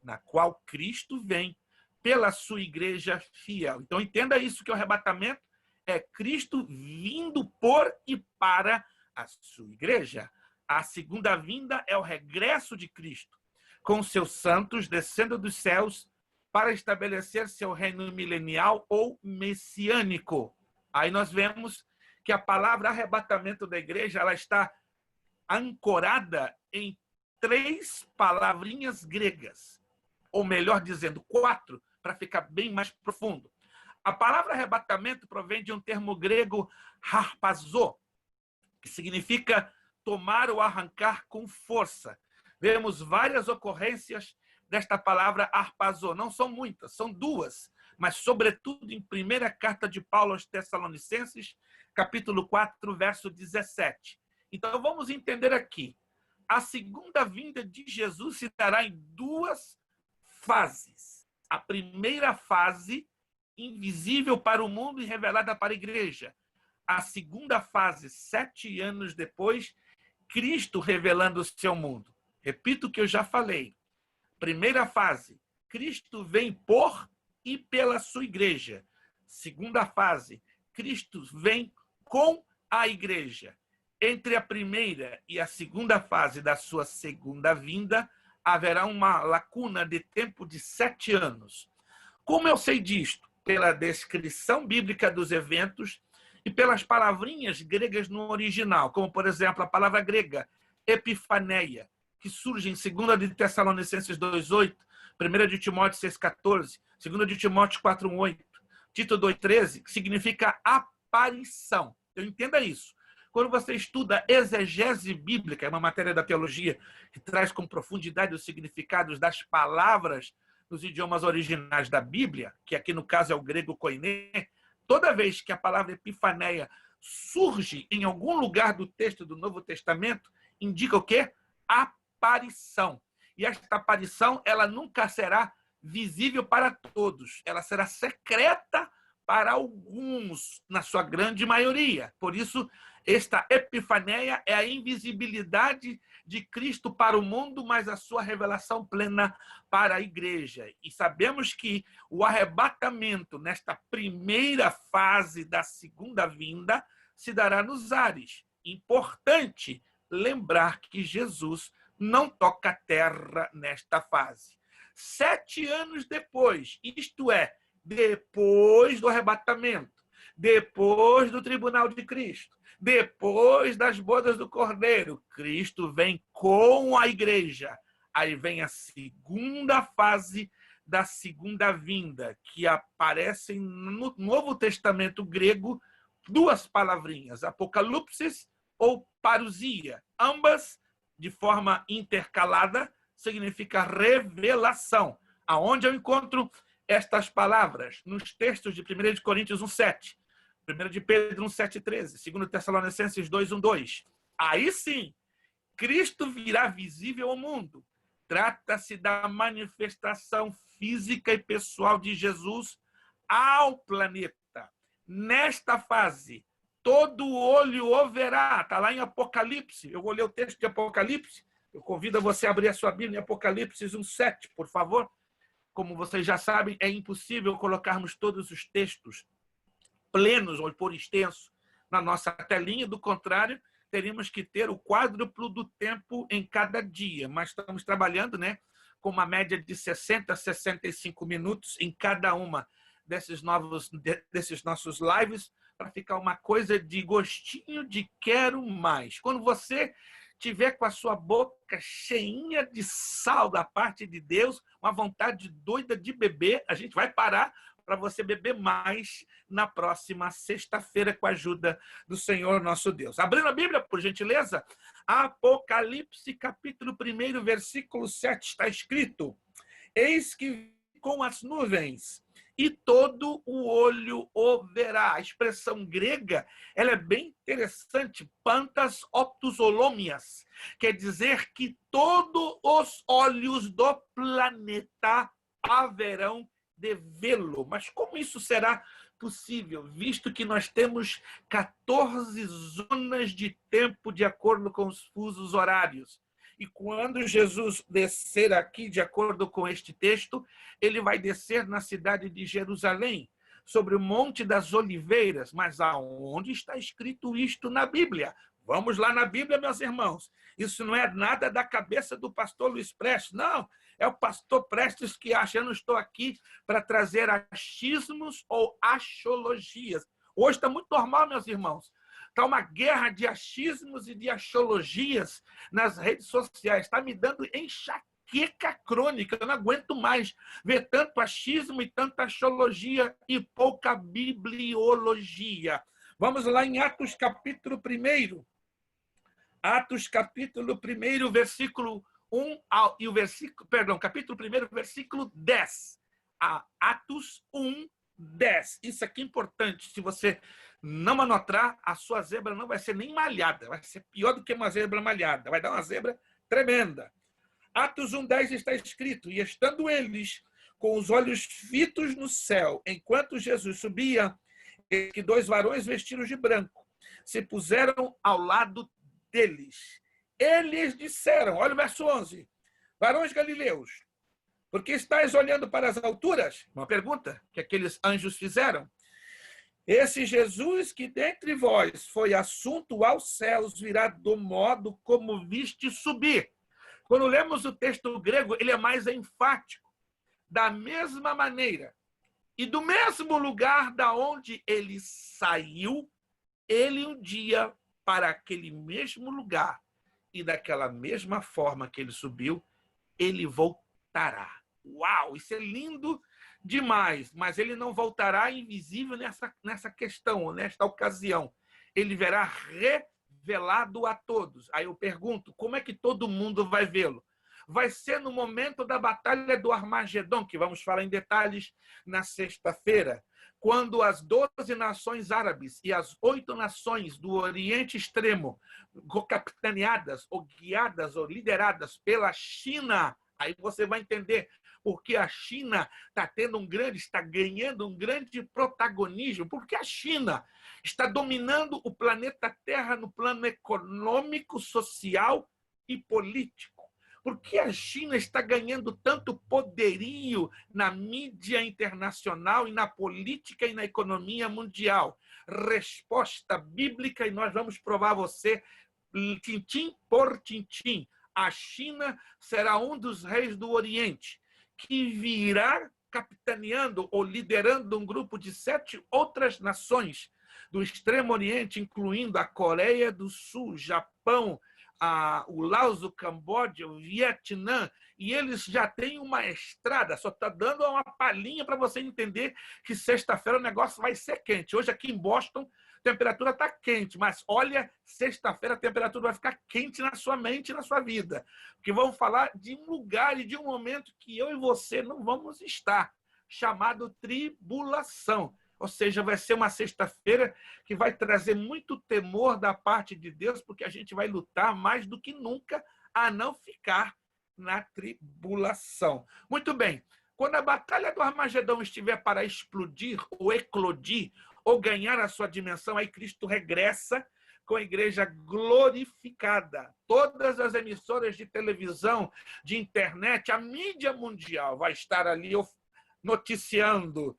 na qual Cristo vem pela sua igreja fiel. Então, entenda isso, que o arrebatamento é Cristo vindo por e para a sua igreja. A segunda vinda é o regresso de Cristo, com seus santos descendo dos céus para estabelecer seu reino milenial ou messiânico. Aí nós vemos que a palavra arrebatamento da igreja, ela está ancorada em 3 palavrinhas gregas, ou melhor dizendo, 4, para ficar bem mais profundo. A palavra arrebatamento provém de um termo grego harpazo, que significa tomar ou arrancar com força. Vemos várias ocorrências desta palavra harpazo. Não são muitas, são 2, mas sobretudo em primeira carta de Paulo aos Tessalonicenses, capítulo 4, verso 17. Então vamos entender aqui. A segunda vinda de Jesus se dará em 2 fases. A primeira fase, invisível para o mundo e revelada para a igreja. A segunda fase, 7 anos depois, Cristo revelando o seu mundo. Repito o que eu já falei. Primeira fase, Cristo vem por e pela sua igreja. Segunda fase, Cristo vem com a igreja. Entre a primeira e a segunda fase da sua segunda vinda, haverá uma lacuna de tempo de 7 anos. Como eu sei disto? Pela descrição bíblica dos eventos e pelas palavrinhas gregas no original, como, por exemplo, a palavra grega epifaneia, que surgem em 2 de Tessalonicenses 2:8, 1 de Timóteo 6:14, 2 de Timóteo 4:8, Tito 2:13, que significa aparição. Então, entenda isso. Quando você estuda exegese bíblica, é uma matéria da teologia que traz com profundidade os significados das palavras nos idiomas originais da Bíblia, que aqui no caso é o grego koiné, toda vez que a palavra epifaneia surge em algum lugar do texto do Novo Testamento, indica o quê? Aparição. E esta aparição, ela nunca será visível para todos. Ela será secreta para alguns, na sua grande maioria. Por isso, esta epifaneia é a invisibilidade de Cristo para o mundo, mas a sua revelação plena para a igreja. E sabemos que o arrebatamento, nesta primeira fase da segunda vinda, se dará nos ares. Importante lembrar que Jesus não toca a terra nesta fase. 7 anos depois, isto é, depois do arrebatamento, depois do tribunal de Cristo, depois das bodas do Cordeiro, Cristo vem com a igreja. Aí vem a segunda fase da segunda vinda, que aparecem no Novo Testamento grego 2 palavrinhas, apocalipsis ou parousia. Ambas, de forma intercalada, significa revelação. Aonde eu encontro estas palavras? Nos textos de 1 de Coríntios 1:7, 1 de Pedro 1:7-13, 2 Tessalonicenses 2:1-2. Aí sim, Cristo virá visível ao mundo. Trata-se da manifestação física e pessoal de Jesus ao planeta. Nesta fase, todo olho o verá. Está lá em Apocalipse. Eu vou ler o texto de Apocalipse. Eu convido você a abrir a sua Bíblia em Apocalipse 1:7, por favor. Como vocês já sabem, é impossível colocarmos todos os textos plenos ou por extenso na nossa telinha. Do contrário, teríamos que ter o quádruplo do tempo em cada dia. Mas estamos trabalhando, né, com uma média de 60 a 65 minutos em cada uma desses nossos lives, para ficar uma coisa de gostinho de quero mais. Quando você tiver com a sua boca cheinha de sal da parte de Deus, uma vontade doida de beber, a gente vai parar para você beber mais na próxima sexta-feira com a ajuda do Senhor nosso Deus. Abrindo a Bíblia, por gentileza, Apocalipse, capítulo 1, versículo 7, está escrito: eis que com as nuvens, e todo o olho o verá. A expressão grega, ela é bem interessante, pantas optusolomias, quer dizer que todos os olhos do planeta haverão de vê-lo. Mas como isso será possível, visto que nós temos 14 zonas de tempo de acordo com os fusos horários? E quando Jesus descer aqui, de acordo com este texto, ele vai descer na cidade de Jerusalém, sobre o Monte das Oliveiras. Mas aonde está escrito isto na Bíblia? Vamos lá na Bíblia, meus irmãos. Isso não é nada da cabeça do pastor Luiz Prestes, não. É o pastor Prestes que acha. Eu não estou aqui para trazer achismos ou axiologias. Hoje está muito normal, meus irmãos. Está uma guerra de achismos e de axiologias nas redes sociais. Está me dando enxaqueca crônica. Eu não aguento mais ver tanto achismo e tanta axiologia e pouca bibliologia. Vamos lá em Atos capítulo 1. Atos capítulo 1, versículo 1 e o versículo, perdão, capítulo 1, versículo 10. Atos 1, 10. Isso aqui é importante. Se você não anotar, a sua zebra não vai ser nem malhada. Vai ser pior do que uma zebra malhada. Vai dar uma zebra tremenda. Atos 1, 10 está escrito: e estando eles com os olhos fitos no céu, enquanto Jesus subia, que 2 varões vestidos de branco se puseram ao lado deles. Eles disseram, olha o verso 11: varões galileus, por que estáis olhando para as alturas? Uma pergunta que aqueles anjos fizeram. Esse Jesus que dentre vós foi assunto aos céus virá do modo como viste subir. Quando lemos o texto grego, ele é mais enfático. Da mesma maneira e do mesmo lugar da onde ele saiu, ele um dia para aquele mesmo lugar e daquela mesma forma que ele subiu, ele voltará. Uau, isso é lindo demais, mas ele não voltará invisível nessa questão, nesta ocasião. Ele verá revelado a todos. Aí eu pergunto, como é que todo mundo vai vê-lo? Vai ser no momento da batalha do Armagedon, que vamos falar em detalhes na sexta-feira, quando as 12 nações árabes e as 8 nações do Oriente Extremo, capitaneadas ou guiadas ou lideradas pela China, aí você vai entender porque a China está ganhando um grande protagonismo, porque a China está dominando o planeta Terra no plano econômico, social e político. Por que a China está ganhando tanto poderio na mídia internacional e na política e na economia mundial? Resposta bíblica, e nós vamos provar a você, tintim por tintim. A China será um dos reis do Oriente, que virá capitaneando ou liderando um grupo de 7 outras nações do Extremo Oriente, incluindo a Coreia do Sul, Japão, o Laos, o Camboja, o Vietnã, e eles já têm uma estrada, só está dando uma palhinha para você entender que sexta-feira o negócio vai ser quente. Hoje aqui em Boston, a temperatura está quente, mas olha, sexta-feira a temperatura vai ficar quente na sua mente e na sua vida, porque vamos falar de um lugar e de um momento que eu e você não vamos estar, chamado tribulação. Ou seja, vai ser uma sexta-feira que vai trazer muito temor da parte de Deus, porque a gente vai lutar mais do que nunca a não ficar na tribulação. Muito bem. Quando a batalha do Armagedão estiver para explodir, ou eclodir, ou ganhar a sua dimensão, aí Cristo regressa com a igreja glorificada. Todas as emissoras de televisão, de internet, a mídia mundial vai estar ali noticiando.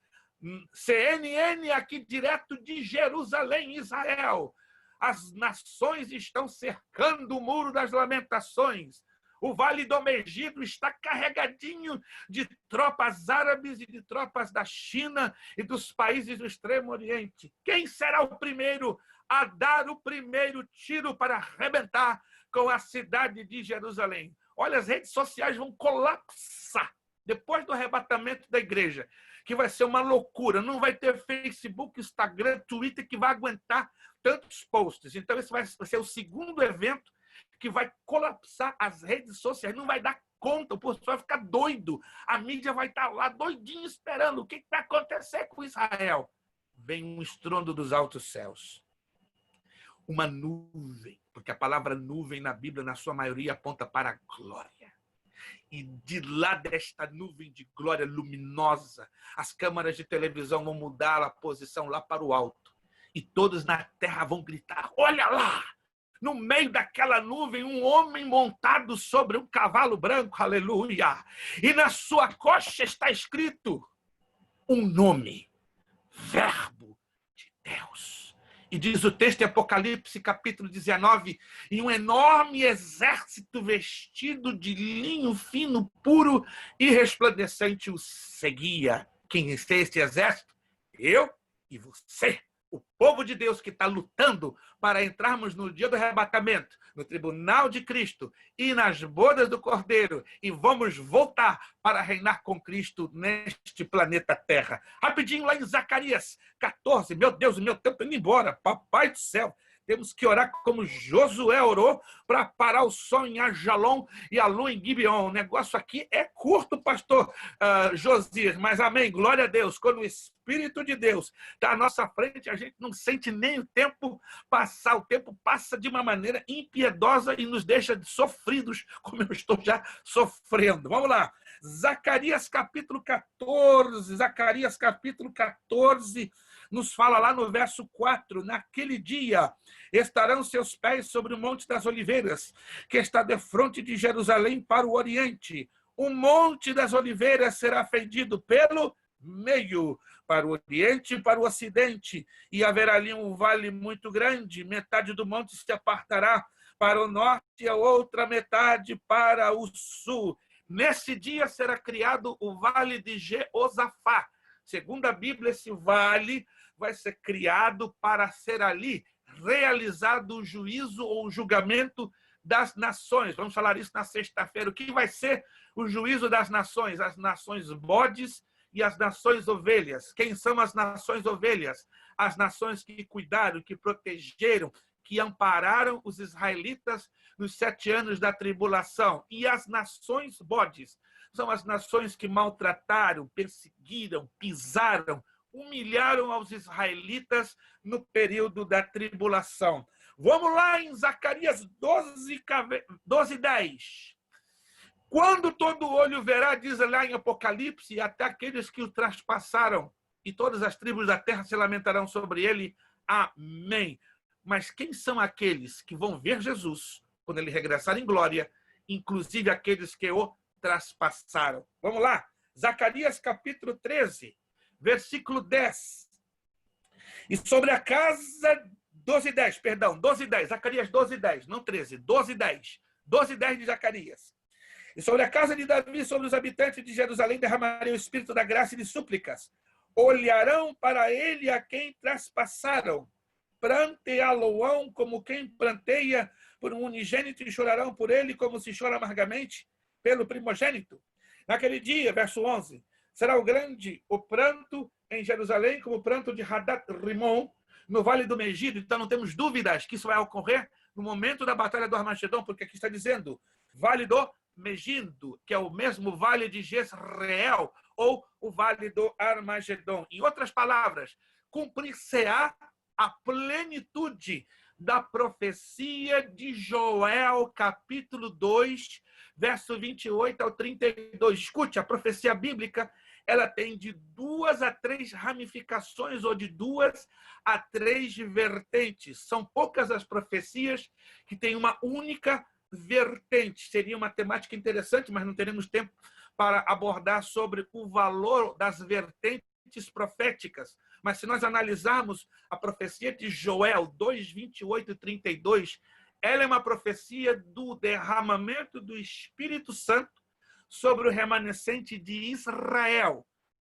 CNN aqui direto de Jerusalém, Israel. As nações estão cercando o Muro das Lamentações. O Vale do Megido está carregadinho de tropas árabes e de tropas da China e dos países do Extremo Oriente. Quem será o primeiro a dar o primeiro tiro para arrebentar com a cidade de Jerusalém? Olha, as redes sociais vão colapsar depois do arrebatamento da igreja, que vai ser uma loucura. Não vai ter Facebook, Instagram, Twitter que vai aguentar tantos posts. Então, esse vai ser o segundo evento que vai colapsar as redes sociais. Não vai dar conta, o povo vai ficar doido. A mídia vai estar lá doidinho esperando. O que vai acontecer com Israel? Vem um estrondo dos altos céus. Uma nuvem, porque a palavra nuvem na Bíblia, na sua maioria, aponta para a glória. E de lá desta nuvem de glória luminosa, as câmaras de televisão vão mudar a posição lá para o alto. E todos na terra vão gritar, olha lá! No meio daquela nuvem, um homem montado sobre um cavalo branco, aleluia! E na sua coxa está escrito um nome, Verbo de Deus. E diz o texto em Apocalipse, capítulo 19, e um enorme exército vestido de linho fino, puro e resplandecente o seguia. Quem é este exército? Eu e você. O povo de Deus que está lutando para entrarmos no dia do arrebatamento, no tribunal de Cristo e nas bodas do Cordeiro, e vamos voltar para reinar com Cristo neste planeta Terra. Rapidinho lá em Zacarias 14, meu Deus, o meu tempo está indo embora, papai do céu. Temos que orar como Josué orou para parar o sol em Ajalon e a lua em Gibeon. O negócio aqui é curto, pastor Josias, mas amém, glória a Deus. Quando o Espírito de Deus está à nossa frente, a gente não sente nem o tempo passar. O tempo passa de uma maneira impiedosa e nos deixa sofridos, como eu estou já sofrendo. Vamos lá. Zacarias capítulo 14. Zacarias capítulo 14 nos fala lá no verso 4, naquele dia estarão seus pés sobre o Monte das Oliveiras, que está defronte de Jerusalém para o Oriente. O Monte das Oliveiras será fendido pelo meio, para o Oriente e para o Ocidente, e haverá ali um vale muito grande, metade do monte se apartará para o norte e a outra metade para o sul. Nesse dia será criado o Vale de Jeosafá. Segundo a Bíblia, esse vale vai ser criado para ser ali realizado o juízo ou o julgamento das nações. Vamos falar isso na sexta-feira. O que vai ser o juízo das nações? As nações bodes e as nações ovelhas. Quem são as nações ovelhas? As nações que cuidaram, que protegeram, que ampararam os israelitas nos 7 anos da tribulação. E as nações bodes são as nações que maltrataram, perseguiram, pisaram, humilharam aos israelitas no período da tribulação. Vamos lá em Zacarias 12:10. Quando todo olho verá, diz lá em Apocalipse, até aqueles que o traspassaram, e todas as tribos da terra se lamentarão sobre ele. Amém. Mas quem são aqueles que vão ver Jesus quando ele regressar em glória, inclusive aqueles que o traspassaram? Vamos lá. Zacarias capítulo 13, versículo 10. E sobre a casa... 12:10, Zacarias 12:10, não 13, 12:10. 12:10 de Zacarias. E sobre a casa de Davi, sobre os habitantes de Jerusalém, derramarei o espírito da graça e de súplicas. Olharão para ele a quem traspassaram. Planteá-lo-ão como quem planteia por um unigênito e chorarão por ele como se chora amargamente pelo primogênito. Naquele dia, verso 11, será o pranto em Jerusalém como o pranto de Hadad-Rimon, no Vale do Megido. Então não temos dúvidas que isso vai ocorrer no momento da Batalha do Armagedon, porque aqui está dizendo Vale do Megido, que é o mesmo Vale de Jezreel, ou o Vale do Armagedon. Em outras palavras, cumprir-se-á a plenitude da profecia de Joel, capítulo 2, verso 28 ao 32. Escute, a profecia bíblica, ela tem de 2 a 3 ramificações, ou de 2 a 3 vertentes. São poucas as profecias que têm uma única vertente. Seria uma temática interessante, mas não teremos tempo para abordar sobre o valor das vertentes proféticas. Mas se nós analisarmos a profecia de Joel 2, 28 e 32, ela é uma profecia do derramamento do Espírito Santo sobre o remanescente de Israel.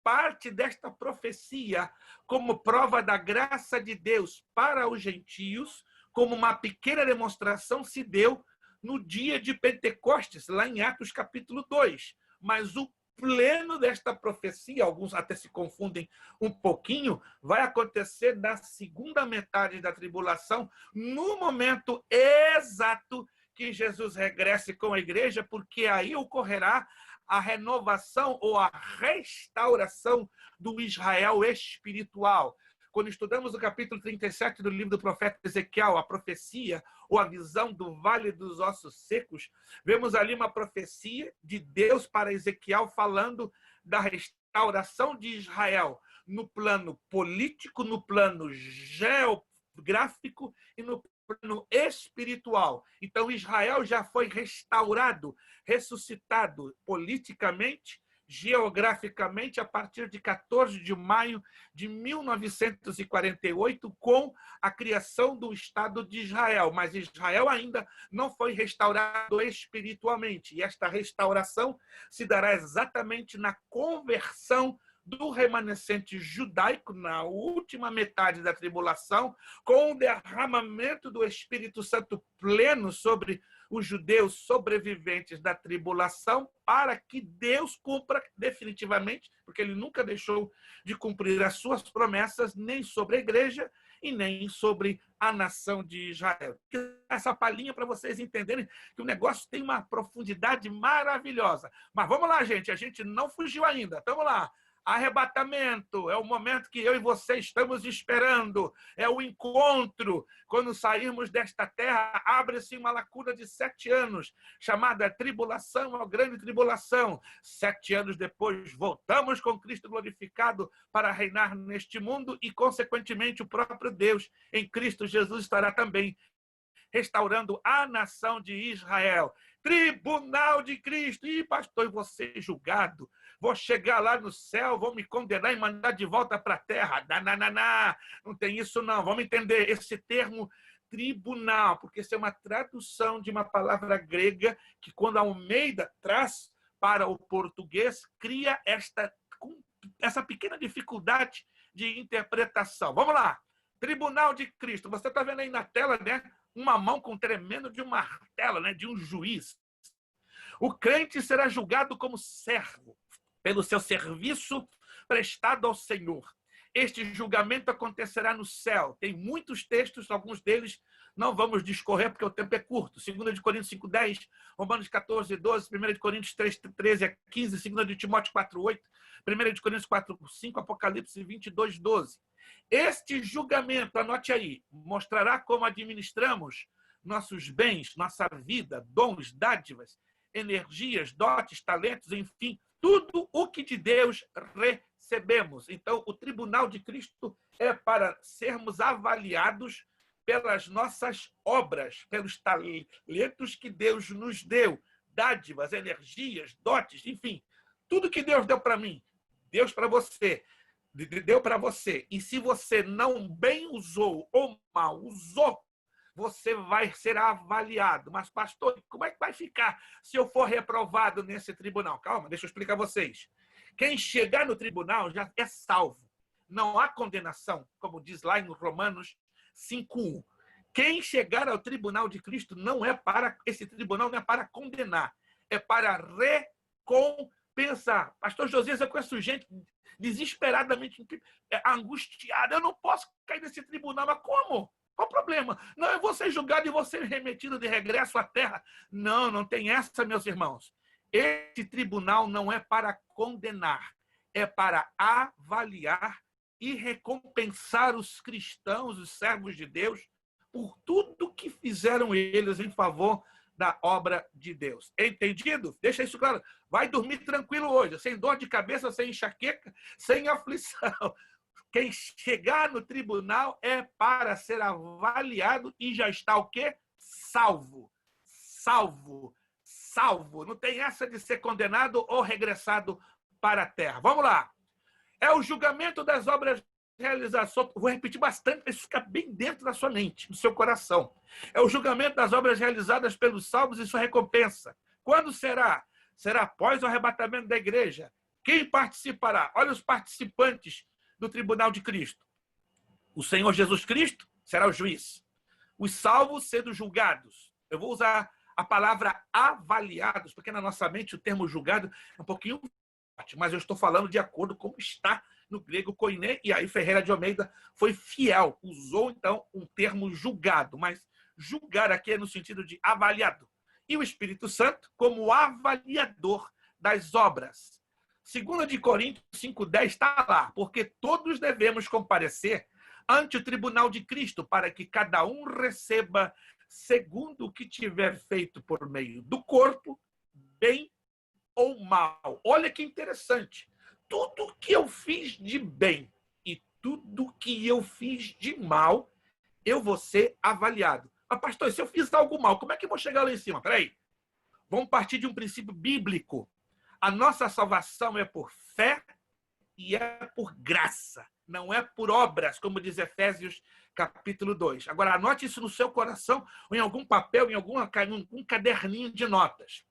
Parte desta profecia, como prova da graça de Deus para os gentios, como uma pequena demonstração, se deu no dia de Pentecostes, lá em Atos capítulo 2. Mas o pleno desta profecia, alguns até se confundem um pouquinho, vai acontecer na segunda metade da tribulação, no momento exato que Jesus regresse com a igreja, porque aí ocorrerá a renovação ou a restauração do Israel espiritual. Quando estudamos o capítulo 37 do livro do profeta Ezequiel, a profecia ou a visão do Vale dos Ossos Secos, vemos ali uma profecia de Deus para Ezequiel falando da restauração de Israel no plano político, no plano geográfico e no plano espiritual. Então Israel já foi restaurado, ressuscitado politicamente, geograficamente, a partir de 14 de maio de 1948, com a criação do Estado de Israel. Mas Israel ainda não foi restaurado espiritualmente. E esta restauração se dará exatamente na conversão do remanescente judaico, na última metade da tribulação, com o derramamento do Espírito Santo pleno sobre os judeus sobreviventes da tribulação, para que Deus cumpra definitivamente, porque ele nunca deixou de cumprir as suas promessas, nem sobre a igreja e nem sobre a nação de Israel. Essa palhinha para vocês entenderem que o negócio tem uma profundidade maravilhosa. Mas vamos lá, gente, a gente não fugiu ainda. Vamos lá. Arrebatamento é o momento que eu e você estamos esperando, é o encontro. Quando sairmos desta terra, abre-se uma lacuna de 7 anos, chamada tribulação, a grande tribulação. 7 anos depois, voltamos com Cristo glorificado para reinar neste mundo e, consequentemente, o próprio Deus em Cristo Jesus estará também restaurando a nação de Israel. Tribunal de Cristo. Ih, pastor, eu vou ser julgado. Vou chegar lá no céu, vão me condenar e mandar de volta para a terra. Não tem isso não. Vamos entender esse termo tribunal, porque isso é uma tradução de uma palavra grega que, quando Almeida traz para o português, cria essa pequena dificuldade de interpretação. Vamos lá. Tribunal de Cristo. Você está vendo aí na tela, né? uma mão com tremendo de um martelo, né, de um juiz. O crente será julgado como servo pelo seu serviço prestado ao Senhor. Este julgamento acontecerá no céu. Tem muitos textos, alguns deles não vamos discorrer porque o tempo é curto. 2 de Coríntios 5:10, Romanos 14:12, 1 de Coríntios 3:13-15, 2 de Timóteo 4:8, 1 de Coríntios 4:5, Apocalipse 22:12. Este julgamento, anote aí, mostrará como administramos nossos bens, nossa vida, dons, dádivas, energias, dotes, talentos, enfim, tudo o que de Deus recebemos. Então, o tribunal de Cristo é para sermos avaliados pelas nossas obras, pelos talentos que Deus nos deu, dádivas, energias, dotes, enfim, tudo que Deus deu para mim, Deus para você, deu para você. E se você não bem usou ou mal usou, você vai ser avaliado. Mas, pastor, como é que vai ficar se eu for reprovado nesse tribunal? Calma, deixa eu explicar a vocês. Quem chegar no tribunal já é salvo. Não há condenação, como diz lá em Romanos 5:1. Quem chegar ao tribunal de Cristo esse tribunal não é para condenar, é para recompensar. Pastor Josias, eu conheço gente desesperadamente angustiada. Eu não posso cair nesse tribunal, mas como? Qual o problema? Não, eu vou ser julgado e vou ser remetido de regresso à terra. Não, não tem essa, meus irmãos. Esse tribunal não é para condenar, é para avaliar e recompensar os cristãos, os servos de Deus, por tudo que fizeram eles em favor da obra de Deus. Entendido? Deixa isso claro. Vai dormir tranquilo hoje, sem dor de cabeça, sem enxaqueca, sem aflição. Quem chegar no tribunal é para ser avaliado e já está o quê? Salvo. Salvo. Salvo. Não tem essa de ser condenado ou regressado para a terra. Vamos lá. É o julgamento das obras realizadas. Vou repetir bastante para isso ficar bem dentro da sua mente, do seu coração. É o julgamento das obras realizadas pelos salvos e sua recompensa. Quando será? Será após o arrebatamento da igreja. Quem participará? Olha os participantes do tribunal de Cristo. O Senhor Jesus Cristo será o juiz. Os salvos sendo julgados. Eu vou usar a palavra avaliados, porque na nossa mente o termo julgado é um pouquinho forte, mas eu estou falando de acordo com como está no grego koiné, e aí Ferreira de Almeida foi fiel, usou então um termo julgado, mas julgar aqui é no sentido de avaliado. E o Espírito Santo como avaliador das obras. 2 de Coríntios 5:10 está lá, porque todos devemos comparecer ante o tribunal de Cristo, para que cada um receba segundo o que tiver feito por meio do corpo, bem ou mal. Olha que interessante. Tudo que eu fiz de bem e tudo que eu fiz de mal, eu vou ser avaliado. Mas, pastor, se eu fiz algo mal, como é que eu vou chegar lá em cima? Peraí. Vamos partir de um princípio bíblico. A nossa salvação é por fé e é por graça. Não é por obras, como diz Efésios capítulo 2. Agora, anote isso no seu coração, ou em algum papel, em algum caderninho de notas.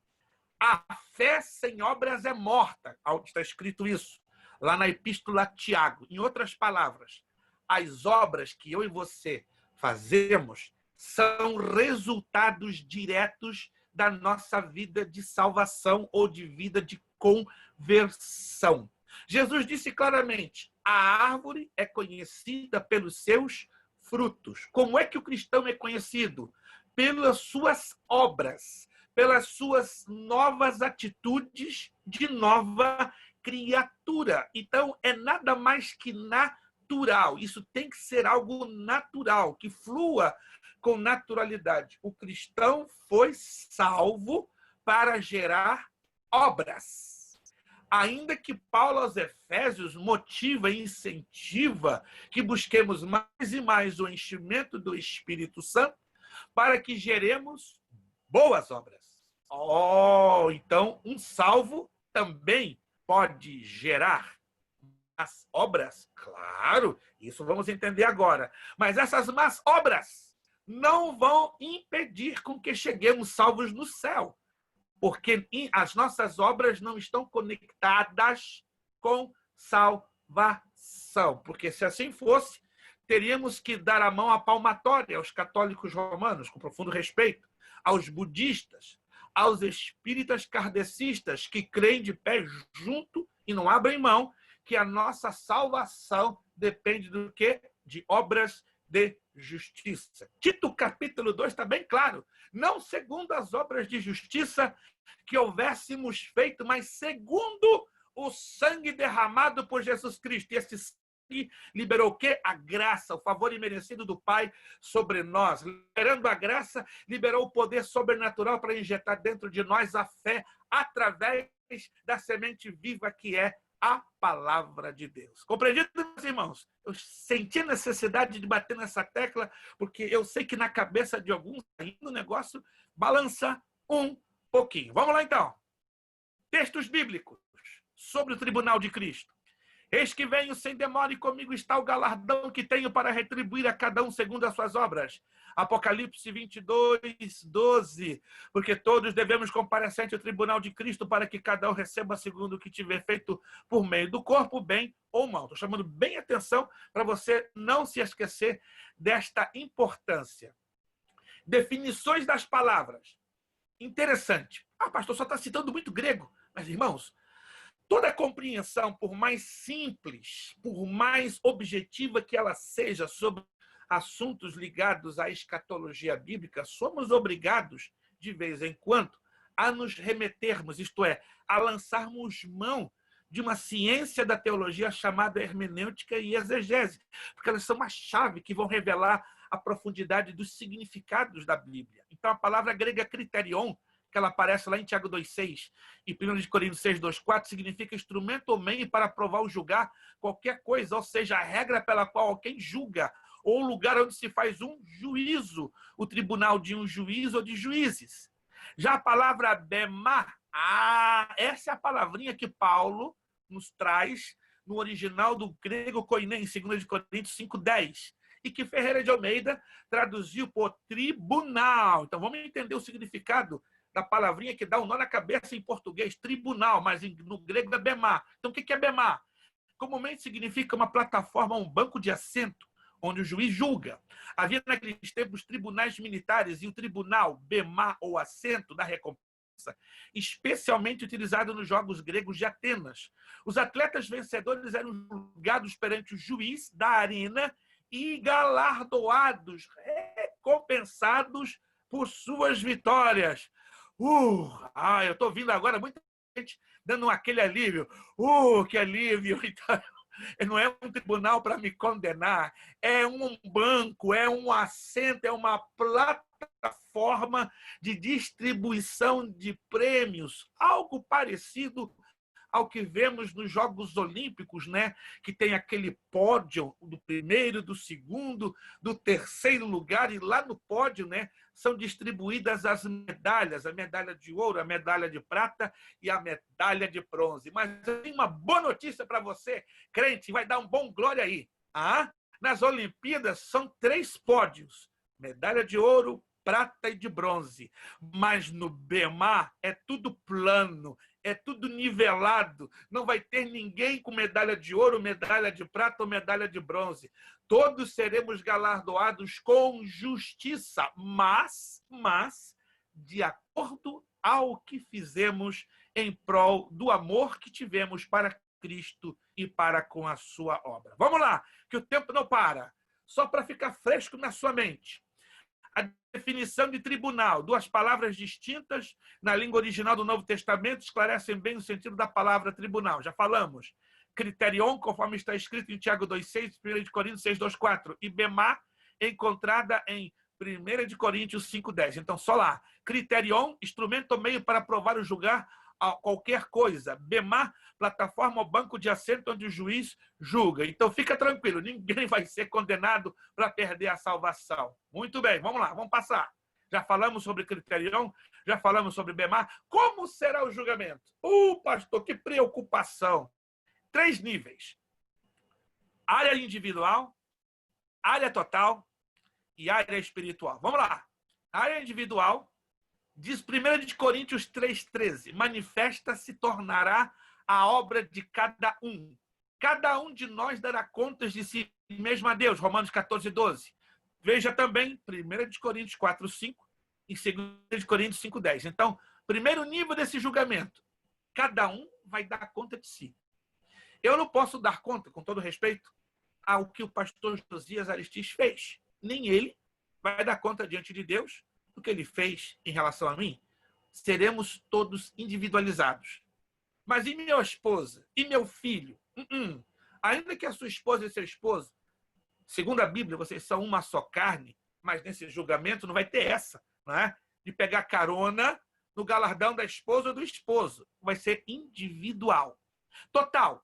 A fé sem obras é morta. Está escrito isso lá na Epístola a Tiago. Em outras palavras, as obras que eu e você fazemos são resultados diretos da nossa vida de salvação ou de vida de conversão. Jesus disse claramente, a árvore é conhecida pelos seus frutos. Como é que o cristão é conhecido? Pelas suas obras, pelas suas novas atitudes de nova criatura. Então, é nada mais que natural. Isso tem que ser algo natural, que flua com naturalidade. O cristão foi salvo para gerar obras. Ainda que Paulo aos Efésios motiva e incentiva que busquemos mais e mais o enchimento do Espírito Santo para que geremos boas obras. Então um salvo também pode gerar as obras? Claro, isso vamos entender agora. Mas essas más obras não vão impedir com que cheguemos salvos no céu. Porque as nossas obras não estão conectadas com salvação. Porque se assim fosse, teríamos que dar a mão à palmatória aos católicos romanos, com profundo respeito, aos budistas, aos espíritas kardecistas, que creem de pé junto e não abrem mão, que a nossa salvação depende do quê? De obras de justiça. Tito capítulo 2 está bem claro. Não segundo as obras de justiça que houvéssemos feito, mas segundo o sangue derramado por Jesus Cristo. E esse sangue liberou o quê? A graça, o favor imerecido do Pai sobre nós. Liberando a graça, liberou o poder sobrenatural para injetar dentro de nós a fé através da semente viva que é a palavra de Deus. Compreendido, meus irmãos? Eu senti a necessidade de bater nessa tecla, porque eu sei que na cabeça de alguns ainda o negócio balança um pouquinho. Vamos lá, então. Textos bíblicos sobre o tribunal de Cristo. Eis que venho sem demora e comigo está o galardão que tenho para retribuir a cada um segundo as suas obras. Apocalipse 22, 12. Porque todos devemos comparecer ante o tribunal de Cristo para que cada um receba segundo o que tiver feito por meio do corpo, bem ou mal. Estou chamando bem atenção para você não se esquecer desta importância. Definições das palavras. Interessante. Pastor, só está citando muito grego. Mas, irmãos, toda compreensão, por mais simples, por mais objetiva que ela seja sobre assuntos ligados à escatologia bíblica, somos obrigados, de vez em quando, a nos remetermos, isto é, a lançarmos mão de uma ciência da teologia chamada hermenêutica e exegese, porque elas são uma chave que vão revelar a profundidade dos significados da Bíblia. Então, a palavra grega criterion, que ela aparece lá em Tiago 2,6 e 1 Coríntios 6,2,4, significa instrumento ou meio para provar ou julgar qualquer coisa, ou seja, a regra pela qual alguém julga, ou o lugar onde se faz um juízo, o tribunal de um juiz ou de juízes. Já a palavra bemá, essa é a palavrinha que Paulo nos traz no original do grego koiné, em 2 Coríntios 5,10, e que Ferreira de Almeida traduziu por tribunal. Então vamos entender o significado da palavrinha que dá um nó na cabeça em português, tribunal, mas no grego é bemá. Então, o que é bemá? Comumente significa uma plataforma, um banco de assento, onde o juiz julga. Havia naqueles tempos tribunais militares e o tribunal, bemá ou assento da recompensa, especialmente utilizado nos Jogos Gregos de Atenas. Os atletas vencedores eram julgados perante o juiz da arena e galardoados, recompensados por suas vitórias. Eu estou ouvindo agora muita gente dando aquele alívio. Que alívio! Então, não é um tribunal para me condenar, é um banco, é um assento, é uma plataforma de distribuição de prêmios, algo parecido ao que vemos nos Jogos Olímpicos, né? Que tem aquele pódio do primeiro, do segundo, do terceiro lugar, e lá no pódio, né, são distribuídas as medalhas, a medalha de ouro, a medalha de prata e a medalha de bronze. Mas eu tenho uma boa notícia para você, crente, vai dar um bom glória aí. Nas Olimpíadas são 3 pódios, medalha de ouro, prata e de bronze. Mas no bemá é tudo plano, é tudo nivelado. Não vai ter ninguém com medalha de ouro, medalha de prata ou medalha de bronze. Todos seremos galardoados com justiça, mas de acordo ao que fizemos em prol do amor que tivemos para Cristo e para com a sua obra. Vamos lá, que o tempo não para. Só para ficar fresco na sua mente. A definição de tribunal, 2 palavras distintas na língua original do Novo Testamento, esclarecem bem o sentido da palavra tribunal. Já falamos. Criterion, conforme está escrito em Tiago 2,6, 1 Coríntios 6,2,4. E bemá, encontrada em 1 Coríntios 5,10. Então, só lá. Criterion, instrumento ou meio para provar ou julgar qualquer coisa. Bemá, plataforma ou banco de assento onde o juiz julga. Então, fica tranquilo, ninguém vai ser condenado para perder a salvação. Muito bem, vamos lá, vamos passar. Já falamos sobre criterion, já falamos sobre bemá. Como será o julgamento? Pastor, que preocupação. 3 níveis. Área individual, área total e área espiritual. Vamos lá. Área individual, diz 1 Coríntios 3,13, manifesta se tornará a obra de cada um. Cada um de nós dará contas de si mesmo a Deus. Romanos 14, 12. Veja também 1 Coríntios 4, 5 e 2 Coríntios 5, 10. Então, primeiro nível desse julgamento. Cada um vai dar conta de si. Eu não posso dar conta, com todo respeito, ao que o pastor Josias Aristides fez. Nem ele vai dar conta diante de Deus do que ele fez em relação a mim. Seremos todos individualizados. Mas e minha esposa? E meu filho? Ainda que a sua esposa e seu esposo, segundo a Bíblia, vocês são uma só carne, mas nesse julgamento não vai ter essa, não é? De pegar carona no galardão da esposa ou do esposo. Vai ser individual. Total.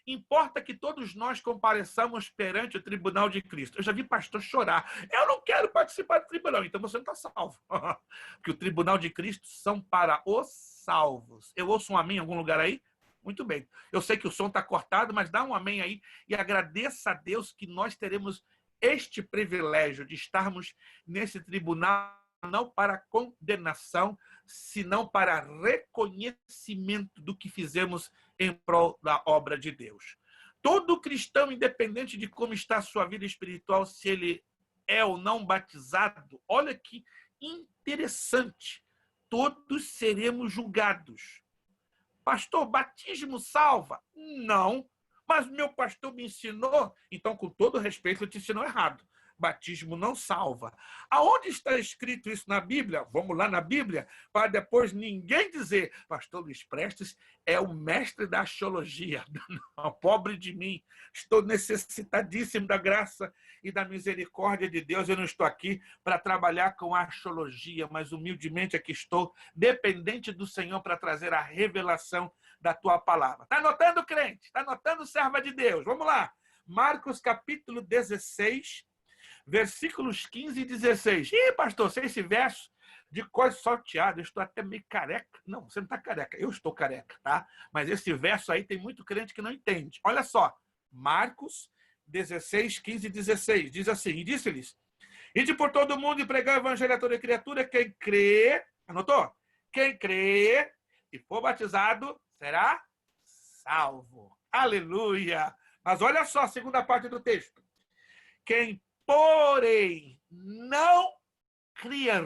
Importa que todos nós compareçamos perante o tribunal de Cristo. Eu já vi pastor chorar. Eu não quero participar do tribunal. Então você não está salvo. Porque o tribunal de Cristo são para os salvos. Eu ouço um amém em algum lugar aí? Muito bem. Eu sei que o som está cortado, mas dá um amém aí e agradeça a Deus que nós teremos este privilégio de estarmos nesse tribunal, não para condenação, senão para reconhecimento do que fizemos em prol da obra de Deus. Todo cristão, independente de como está a sua vida espiritual, se ele é ou não batizado, olha que interessante, todos seremos julgados. Pastor, batismo salva? Não, mas meu pastor me ensinou, então com todo respeito ele te ensinou errado. Batismo não salva. Aonde está escrito isso na Bíblia? Vamos lá na Bíblia, para depois ninguém dizer, pastor Luiz Prestes é o mestre da axiologia. Não, pobre de mim, estou necessitadíssimo da graça e da misericórdia de Deus. Eu não estou aqui para trabalhar com a axiologia, mas humildemente aqui estou, dependente do Senhor para trazer a revelação da tua palavra. Está anotando, crente? Está anotando, serva de Deus? Vamos lá. Marcos capítulo 16, versículos 15 e 16. Ih, pastor, sei esse verso de coisa salteada, eu estou até meio careca. Não, você não está careca, eu estou careca, tá? Mas esse verso aí tem muito crente que não entende. Olha só, Marcos 16, 15 e 16. Diz assim, e disse-lhes, ide por todo o mundo e pregar o evangelho a toda criatura, quem crê, anotou? Quem crê e for batizado será salvo. Aleluia! Mas olha só a segunda parte do texto. Quem porém não crer,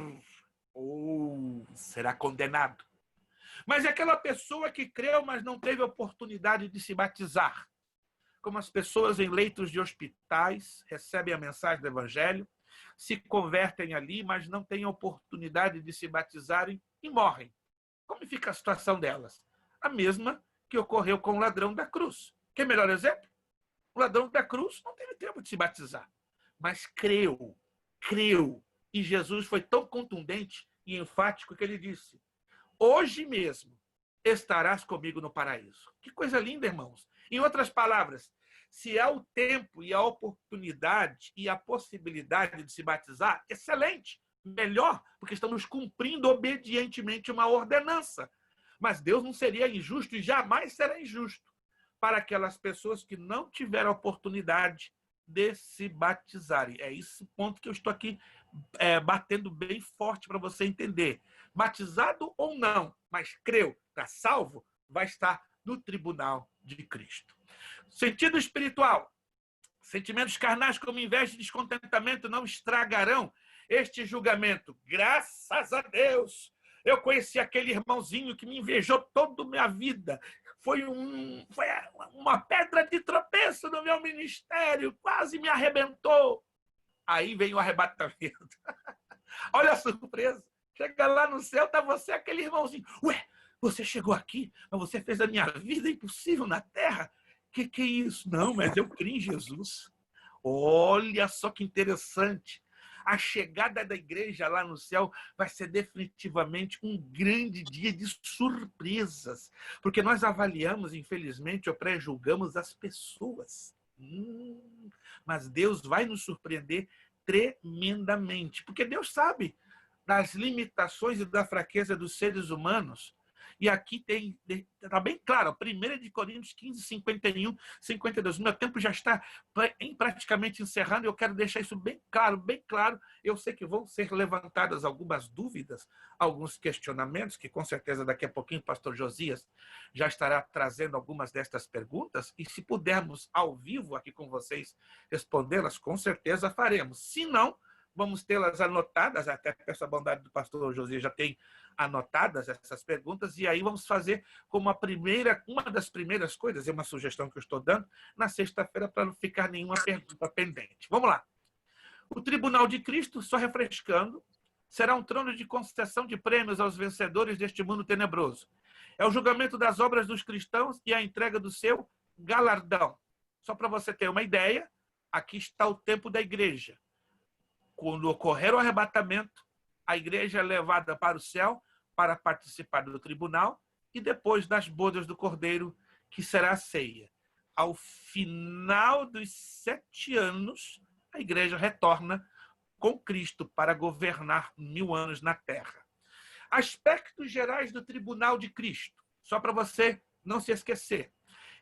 ou será condenado. Mas é aquela pessoa que creu, mas não teve oportunidade de se batizar. Como as pessoas em leitos de hospitais recebem a mensagem do Evangelho, se convertem ali, mas não têm oportunidade de se batizarem e morrem. Como fica a situação delas? A mesma que ocorreu com o ladrão da cruz. Quer melhor exemplo? O ladrão da cruz não teve tempo de se batizar, mas creu. E Jesus foi tão contundente e enfático que ele disse, hoje mesmo estarás comigo no paraíso. Que coisa linda, irmãos. Em outras palavras, se há o tempo e a oportunidade e a possibilidade de se batizar, excelente, melhor, porque estamos cumprindo obedientemente uma ordenança. Mas Deus não seria injusto e jamais será injusto para aquelas pessoas que não tiveram a oportunidade de se batizarem. É esse ponto que eu estou aqui batendo bem forte para você entender. Batizado ou não, mas creu, está salvo, vai estar no tribunal de Cristo. Sentido espiritual. Sentimentos carnais como inveja e descontentamento não estragarão este julgamento. Graças a Deus! Eu conheci aquele irmãozinho que me invejou toda a minha vida. Foi uma pedra de tropeço no meu ministério. Quase me arrebentou. Aí vem o arrebatamento. Olha a surpresa. Chega lá no céu, está você, aquele irmãozinho. Ué, você chegou aqui, mas você fez a minha vida impossível na terra? Que é isso? Não, mas eu criei em Jesus. Olha só que interessante. A chegada da igreja lá no céu vai ser definitivamente um grande dia de surpresas, porque nós avaliamos, infelizmente, ou pré-julgamos as pessoas. Mas Deus vai nos surpreender tremendamente, porque Deus sabe das limitações e da fraqueza dos seres humanos, E aqui está bem claro, 1 Coríntios 15, 51, 52. Meu tempo já está praticamente encerrando, eu quero deixar isso bem claro, bem claro. Eu sei que vão ser levantadas algumas dúvidas, alguns questionamentos, que com certeza daqui a pouquinho o pastor Josias já estará trazendo algumas destas perguntas, e se pudermos ao vivo aqui com vocês respondê-las, com certeza faremos. Se não, vamos tê-las anotadas, até peço a bondade do pastor Josias, já tem anotadas essas perguntas, e aí vamos fazer como uma das primeiras coisas, é uma sugestão que eu estou dando, na sexta-feira, para não ficar nenhuma pergunta pendente. Vamos lá. O Tribunal de Cristo, só refrescando, será um trono de concessão de prêmios aos vencedores deste mundo tenebroso. É o julgamento das obras dos cristãos e a entrega do seu galardão. Só para você ter uma ideia, aqui está o tempo da igreja. Quando ocorrer o arrebatamento, a igreja é levada para o céu para participar do tribunal e depois das bodas do Cordeiro, que será a ceia. Ao final dos 7 anos, a igreja retorna com Cristo para governar 1000 anos na terra. Aspectos gerais do tribunal de Cristo, só para você não se esquecer.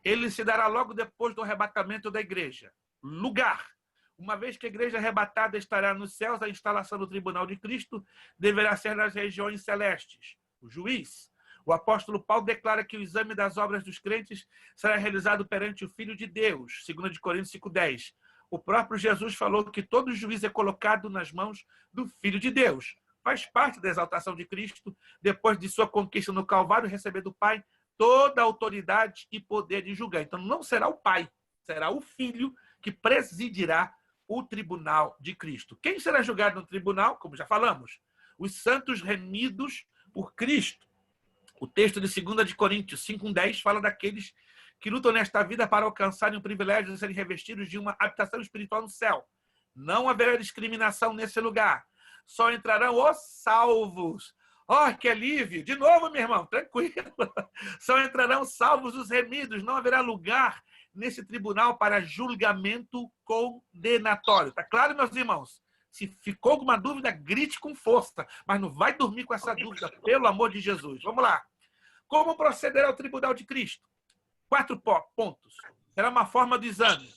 Ele se dará logo depois do arrebatamento da igreja. Lugar. Uma vez que a igreja arrebatada estará nos céus, a instalação do tribunal de Cristo deverá ser nas regiões celestes. O juiz. O apóstolo Paulo declara que o exame das obras dos crentes será realizado perante o Filho de Deus, 2 Coríntios 5:10. O próprio Jesus falou que todo juiz é colocado nas mãos do Filho de Deus. Faz parte da exaltação de Cristo, depois de sua conquista no Calvário, receber do Pai toda a autoridade e poder de julgar. Então não será o Pai, será o Filho que presidirá o tribunal de Cristo. Quem será julgado no tribunal? Como já falamos, os santos remidos por Cristo. O texto de 2 Coríntios 5:10 fala daqueles que lutam nesta vida para alcançarem o privilégio de serem revestidos de uma habitação espiritual no céu. Não haverá discriminação nesse lugar. Só entrarão os salvos. Oh, que alívio! De novo, meu irmão, tranquilo. Só entrarão salvos os remidos. Não haverá lugar nesse tribunal para julgamento condenatório. Tá claro, meus irmãos? Se ficou alguma dúvida, grite com força, mas não vai dormir com essa dúvida, pelo amor de Jesus. Vamos lá. Como procederá o tribunal de Cristo? 4 pontos. Será uma forma de exame.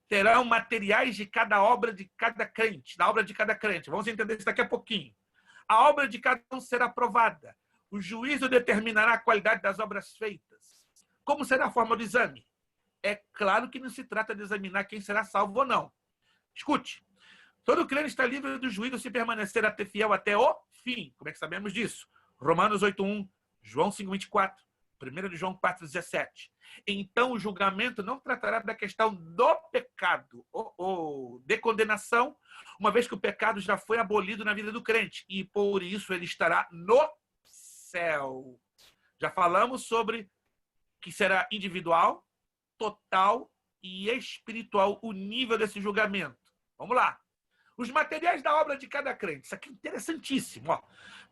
Terão materiais de cada obra de cada crente, da obra de cada crente. Vamos entender isso daqui a pouquinho. A obra de cada um será aprovada. O juízo determinará a qualidade das obras feitas. Como será a forma do exame? É claro que não se trata de examinar quem será salvo ou não. Escute. Todo crente está livre do juízo se permanecer até fiel até o fim. Como é que sabemos disso? Romanos 8:1, João 5:24, 1 João 4:17. Então o julgamento não tratará da questão do pecado ou de condenação, uma vez que o pecado já foi abolido na vida do crente e por isso ele estará no céu. Já falamos sobre que será individual, total e espiritual o nível desse julgamento. Vamos lá. Os materiais da obra de cada crente. Isso aqui é interessantíssimo.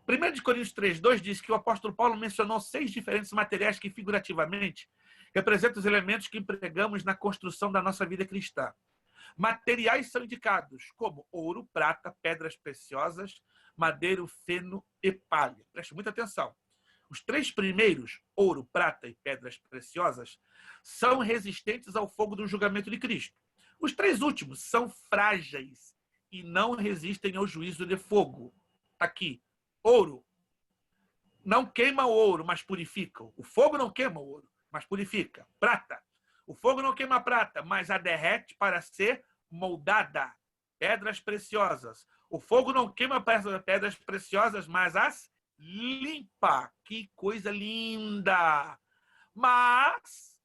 1 Coríntios 3:2 diz que o apóstolo Paulo mencionou 6 diferentes materiais que, figurativamente, representam os elementos que empregamos na construção da nossa vida cristã. Materiais são indicados como ouro, prata, pedras preciosas, madeiro, feno e palha. Preste muita atenção. Os 3 primeiros, ouro, prata e pedras preciosas, são resistentes ao fogo do julgamento de Cristo. Os 3 últimos são frágeis e não resistem ao juízo de fogo. Aqui, ouro. Não queima o ouro, mas purifica. O fogo não queima o ouro, mas purifica. Prata. O fogo não queima a prata, mas a derrete para ser moldada. Pedras preciosas. O fogo não queima pedras preciosas, mas as limpa. Que coisa linda! Mas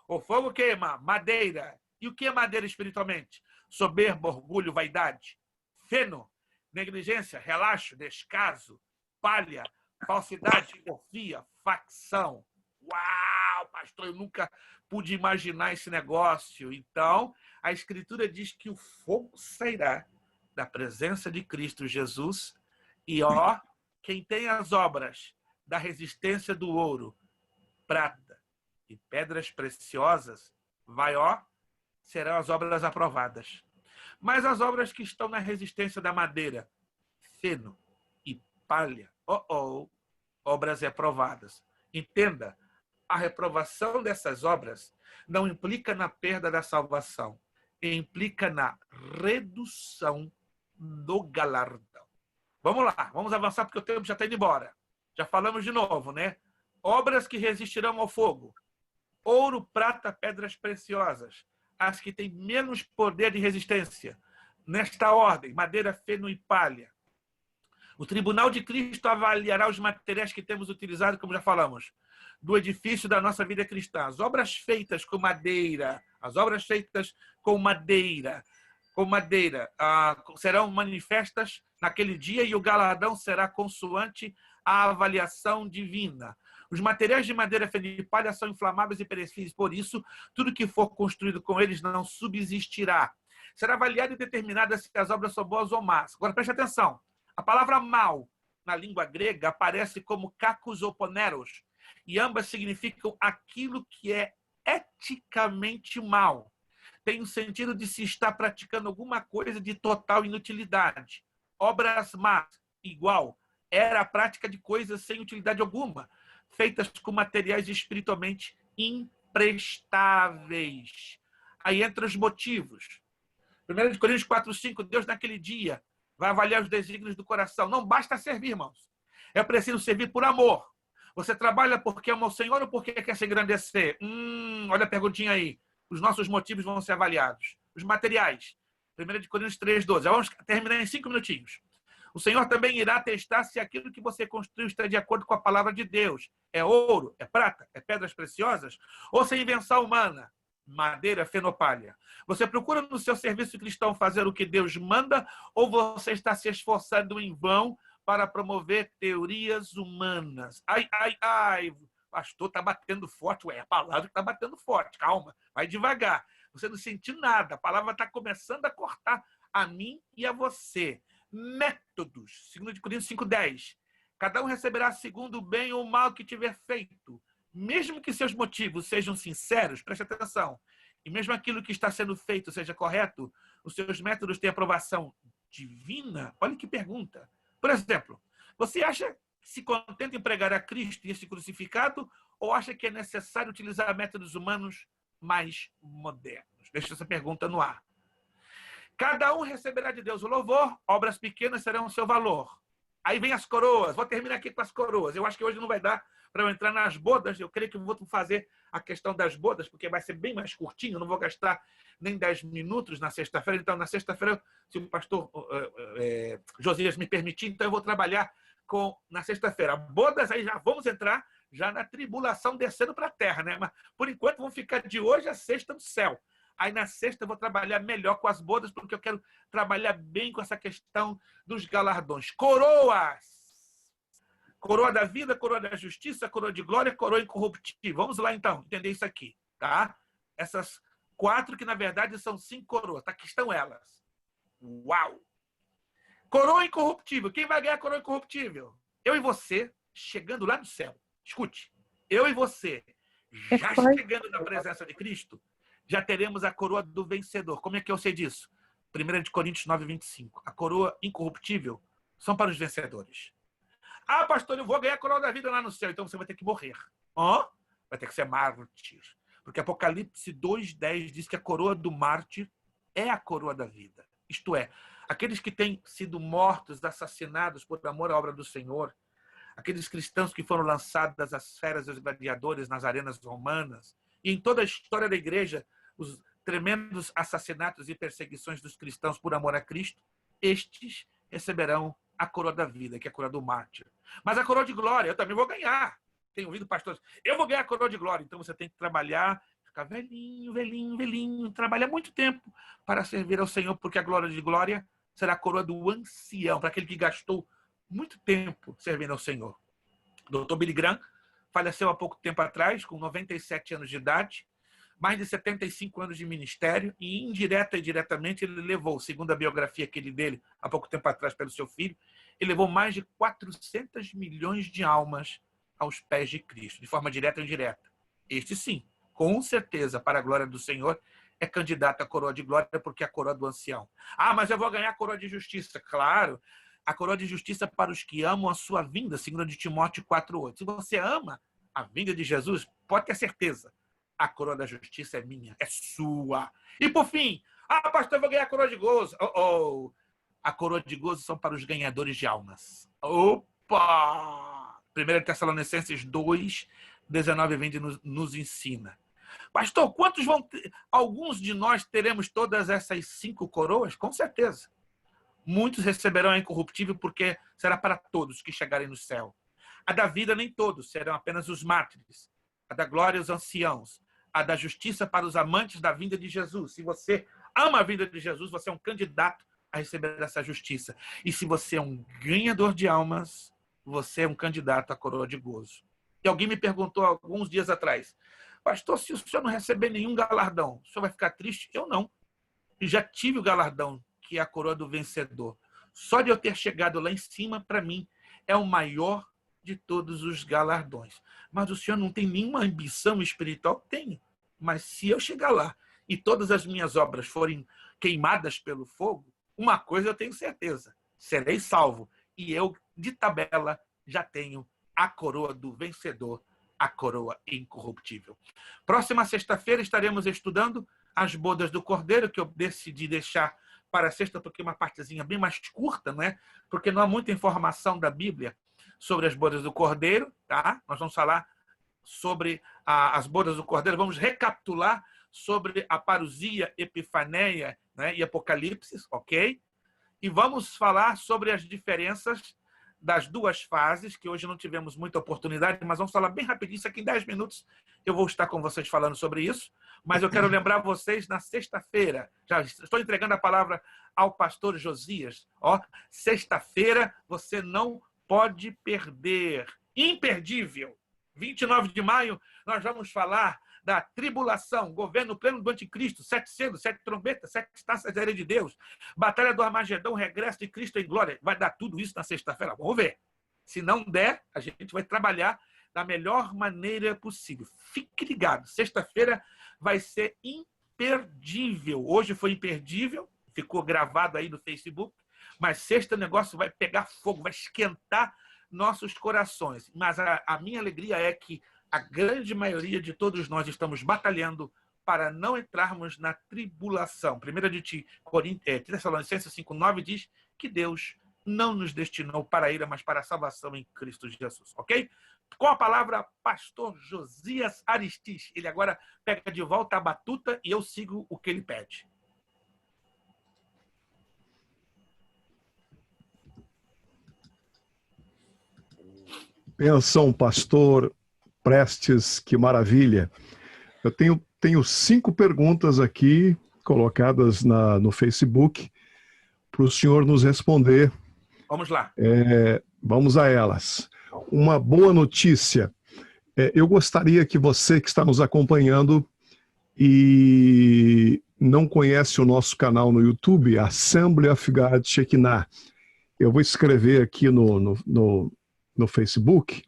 o fogo queima madeira. E o que é madeira espiritualmente? Soberba, orgulho, vaidade. Feno, negligência, relaxo, descaso. Palha, falsidade, porfia, facção. Uau, pastor, eu nunca pude imaginar esse negócio. Então, a Escritura diz que o fogo sairá da presença de Cristo Jesus e, quem tem as obras da resistência do ouro, prata e pedras preciosas, serão as obras aprovadas. Mas as obras que estão na resistência da madeira, feno e palha, obras reprovadas. Entenda, a reprovação dessas obras não implica na perda da salvação, implica na redução do galardão. Vamos lá, vamos avançar porque o tempo já está indo embora. Já falamos de novo, né? Obras que resistirão ao fogo. Ouro, prata, pedras preciosas. As que têm menos poder de resistência. Nesta ordem, madeira, feno e palha. O tribunal de Cristo avaliará os materiais que temos utilizado, como já falamos, do edifício da nossa vida cristã. As obras feitas com madeira, serão manifestas naquele dia e o galardão será consoante à avaliação divina. Os materiais de madeira, feno e palha são inflamáveis e perecíveis, por isso, tudo que for construído com eles não subsistirá. Será avaliado e determinado se as obras são boas ou más. Agora, preste atenção. A palavra mal, na língua grega, aparece como kakos ou poneros, e ambas significam aquilo que é eticamente mal. Tem o sentido de se estar praticando alguma coisa de total inutilidade. Obras más, igual, era a prática de coisas sem utilidade alguma, feitas com materiais espiritualmente imprestáveis. Aí entram os motivos. 1 Coríntios 4:5, Deus naquele dia vai avaliar os desígnios do coração. Não basta servir, irmãos. É preciso servir por amor. Você trabalha porque ama o Senhor ou porque quer se engrandecer? Olha a perguntinha aí. Os nossos motivos vão ser avaliados. Os materiais. 1 Coríntios 3:12. Vamos terminar em 5 minutinhos. O Senhor também irá testar se aquilo que você construiu está de acordo com a palavra de Deus. É ouro, é prata, é pedras preciosas? Ou se é invenção humana? Madeira, fenopalha. Você procura no seu serviço cristão fazer o que Deus manda ou você está se esforçando em vão para promover teorias humanas? Ai, pastor, está batendo forte. Ué, a palavra está batendo forte. Calma, vai devagar. Você não sentiu nada. A palavra está começando a cortar a mim e a você. Métodos. 2 Coríntios 5:10. Cada um receberá segundo o bem ou o mal que tiver feito. Mesmo que seus motivos sejam sinceros, preste atenção, e mesmo aquilo que está sendo feito seja correto, os seus métodos têm aprovação divina? Olha que pergunta. Por exemplo, você acha que se contenta em pregar a Cristo e esse crucificado, ou acha que é necessário utilizar métodos humanos mais modernos? Deixa essa pergunta no ar. Cada um receberá de Deus o louvor, obras pequenas serão o seu valor. Aí vem as coroas. Vou terminar aqui com as coroas. Eu acho que hoje não vai dar para eu entrar nas bodas. Eu creio que eu vou fazer a questão das bodas, porque vai ser bem mais curtinho. Eu não vou gastar nem 10 minutos na sexta-feira. Então, na sexta-feira, se o pastor Josias me permitir, então eu vou trabalhar na sexta-feira. Bodas, aí já vamos entrar já na tribulação descendo para a terra, né? Mas, por enquanto, vamos ficar de hoje a sexta no céu. Aí na sexta eu vou trabalhar melhor com as bodas, porque eu quero trabalhar bem com essa questão dos galardões. Coroas! Coroa da vida, coroa da justiça, coroa de glória, coroa incorruptível. Vamos lá então, entender isso aqui, tá? Essas 4 que na verdade são 5 coroas, tá? Aqui estão elas. Uau! Coroa incorruptível. Quem vai ganhar a coroa incorruptível? Eu e você, chegando lá no céu. Escute, eu e você, já chegando na presença de Cristo, já teremos a coroa do vencedor. Como é que eu sei disso? 1 Coríntios 9:25. A coroa incorruptível são para os vencedores. Ah, pastor, eu vou ganhar a coroa da vida lá no céu. Então você vai ter que morrer. Vai ter que ser mártir. Porque Apocalipse 2:10 diz que a coroa do mártir é a coroa da vida. Isto é, aqueles que têm sido mortos, assassinados por amor à obra do Senhor, aqueles cristãos que foram lançados às feras e aos gladiadores nas arenas romanas, e em toda a história da igreja, os tremendos assassinatos e perseguições dos cristãos por amor a Cristo, estes receberão a coroa da vida, que é a coroa do mártir. Mas a coroa de glória, eu também vou ganhar. Tenho ouvido pastores, eu vou ganhar a coroa de glória. Então você tem que trabalhar, ficar velhinho, trabalhar muito tempo para servir ao Senhor, porque a glória de glória será a coroa do ancião, para aquele que gastou muito tempo servindo ao Senhor. O Dr. Billy Graham faleceu há pouco tempo atrás, com 97 anos de idade, mais de 75 anos de ministério, e indireta e diretamente ele levou, segundo a biografia que ele dele há pouco tempo atrás pelo seu filho, ele levou mais de 400 milhões de almas aos pés de Cristo, de forma direta ou indireta. Este sim, com certeza, para a glória do Senhor, é candidato à coroa de glória, porque é a coroa do ancião. Ah, mas eu vou ganhar a coroa de justiça. Claro, A coroa de justiça para os que amam a sua vinda, segundo de Timóteo 4:8. Se você ama a vinda de Jesus, pode ter certeza. A coroa da justiça é minha, é sua. E por fim, pastor, eu vou ganhar a coroa de gozo. A coroa de gozo são para os ganhadores de almas. Opa! 1 Tessalonicenses 2, 19 e 20 nos ensina. Pastor, quantos vão ter? Alguns de nós teremos todas essas 5 coroas? Com certeza. Muitos receberão a incorruptível, porque será para todos que chegarem no céu. A da vida nem todos, serão apenas os mártires. A da glória os anciãos. A da justiça para os amantes da vinda de Jesus. Se você ama a vinda de Jesus, você é um candidato a receber essa justiça. E se você é um ganhador de almas, você é um candidato à coroa de gozo. E alguém me perguntou alguns dias atrás, pastor, se o senhor não receber nenhum galardão, o senhor vai ficar triste? Eu não. Eu já tive o galardão, que é a coroa do vencedor. Só de eu ter chegado lá em cima, para mim, é o maior de todos os galardões. Mas o senhor não tem nenhuma ambição espiritual? Tenho. Mas se eu chegar lá e todas as minhas obras forem queimadas pelo fogo, uma coisa eu tenho certeza, serei salvo. E eu, de tabela, já tenho a coroa do vencedor, a coroa incorruptível. Próxima sexta-feira estaremos estudando as bodas do Cordeiro, que eu decidi deixar para a sexta, porque é uma partezinha bem mais curta, não é? Porque não há muita informação da Bíblia sobre as bodas do Cordeiro, tá? Nós vamos falar sobre as bodas do Cordeiro, vamos recapitular sobre a parousia, epifaneia, né, e Apocalipse, ok? E vamos falar sobre as diferenças das duas fases, que hoje não tivemos muita oportunidade, mas vamos falar bem rapidinho, isso aqui em 10 minutos eu vou estar com vocês falando sobre isso, mas eu quero lembrar vocês, na sexta-feira, já estou entregando a palavra ao pastor Josias, sexta-feira você não pode perder, imperdível, 29 de maio, nós vamos falar da tribulação, governo pleno do anticristo, 7 selos, 7 trombetas, 7 taças da ira de Deus, batalha do Armagedão, regresso de Cristo em glória. Vai dar tudo isso na sexta-feira? Vamos ver. Se não der, a gente vai trabalhar da melhor maneira possível. Fique ligado. Sexta-feira vai ser imperdível. Hoje foi imperdível, ficou gravado aí no Facebook, mas sexta o negócio vai pegar fogo, vai esquentar nossos corações. Mas a minha alegria é que a grande maioria de todos nós estamos batalhando para não entrarmos na tribulação. 1 de Tessalonicenses 5:9 diz que Deus não nos destinou para a ira, mas para a salvação em Cristo Jesus, ok? Com a palavra, pastor Josias Aristis. Ele agora pega de volta a batuta e eu sigo o que ele pede. Benção, pastor Prestes, que maravilha. Eu tenho 5 perguntas aqui colocadas no Facebook para o senhor nos responder. Vamos lá. Vamos a elas. Uma boa notícia. Eu gostaria que você que está nos acompanhando e não conhece o nosso canal no YouTube, Assembly of God Shekinah, eu vou escrever aqui no Facebook,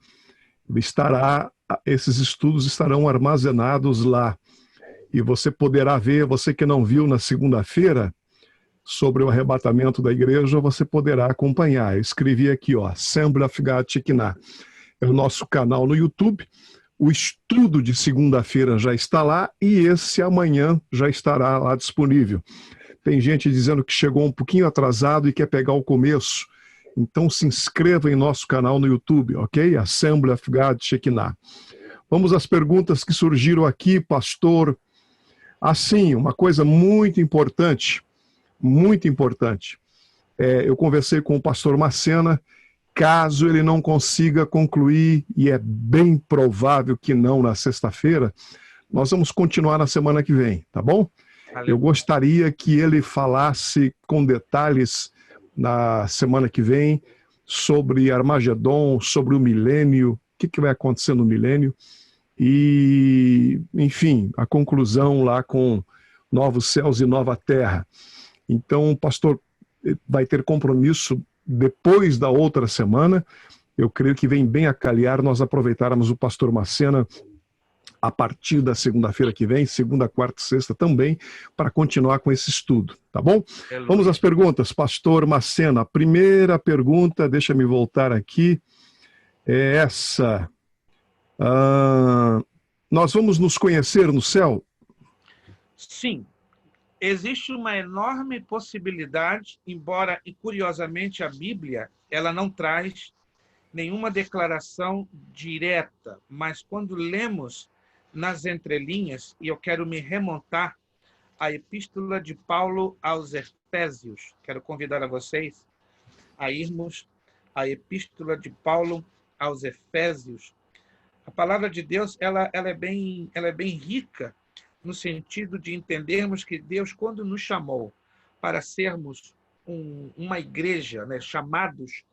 esses estudos estarão armazenados lá. E você poderá ver, você que não viu na segunda-feira, sobre o arrebatamento da igreja, você poderá acompanhar. Eu escrevi aqui, Assembly of God Shekinah. É o nosso canal no YouTube. O estudo de segunda-feira já está lá e esse amanhã já estará lá disponível. Tem gente dizendo que chegou um pouquinho atrasado e quer pegar o começo. Então se inscreva em nosso canal no YouTube, ok? Assembly of God Shekinah. Vamos às perguntas que surgiram aqui, pastor. Assim, uma coisa muito importante, eu conversei com o pastor Macena, caso ele não consiga concluir, e é bem provável que não na sexta-feira, nós vamos continuar na semana que vem, tá bom? Valeu. Eu gostaria que ele falasse com detalhes na semana que vem sobre Armagedon, sobre o milênio, o que vai acontecer no milênio, e, enfim, a conclusão lá com novos céus e nova terra. Então, o pastor vai ter compromisso depois da outra semana. Eu creio que vem bem a calhar nós aproveitarmos o pastor Macena a partir da segunda-feira que vem, segunda, quarta e sexta também, para continuar com esse estudo, tá bom? Aleluia. Vamos às perguntas, pastor Macena. A primeira pergunta, deixa-me voltar aqui, é essa. Nós vamos nos conhecer no céu? Sim, existe uma enorme possibilidade, embora, e curiosamente, a Bíblia ela não traz nenhuma declaração direta, mas quando lemos nas entrelinhas, e eu quero me remontar à Epístola de Paulo aos Efésios, quero convidar a vocês a irmos à Epístola de Paulo aos Efésios. A palavra de Deus ela é bem rica no sentido de entendermos que Deus, quando nos chamou para sermos uma igreja, né, chamados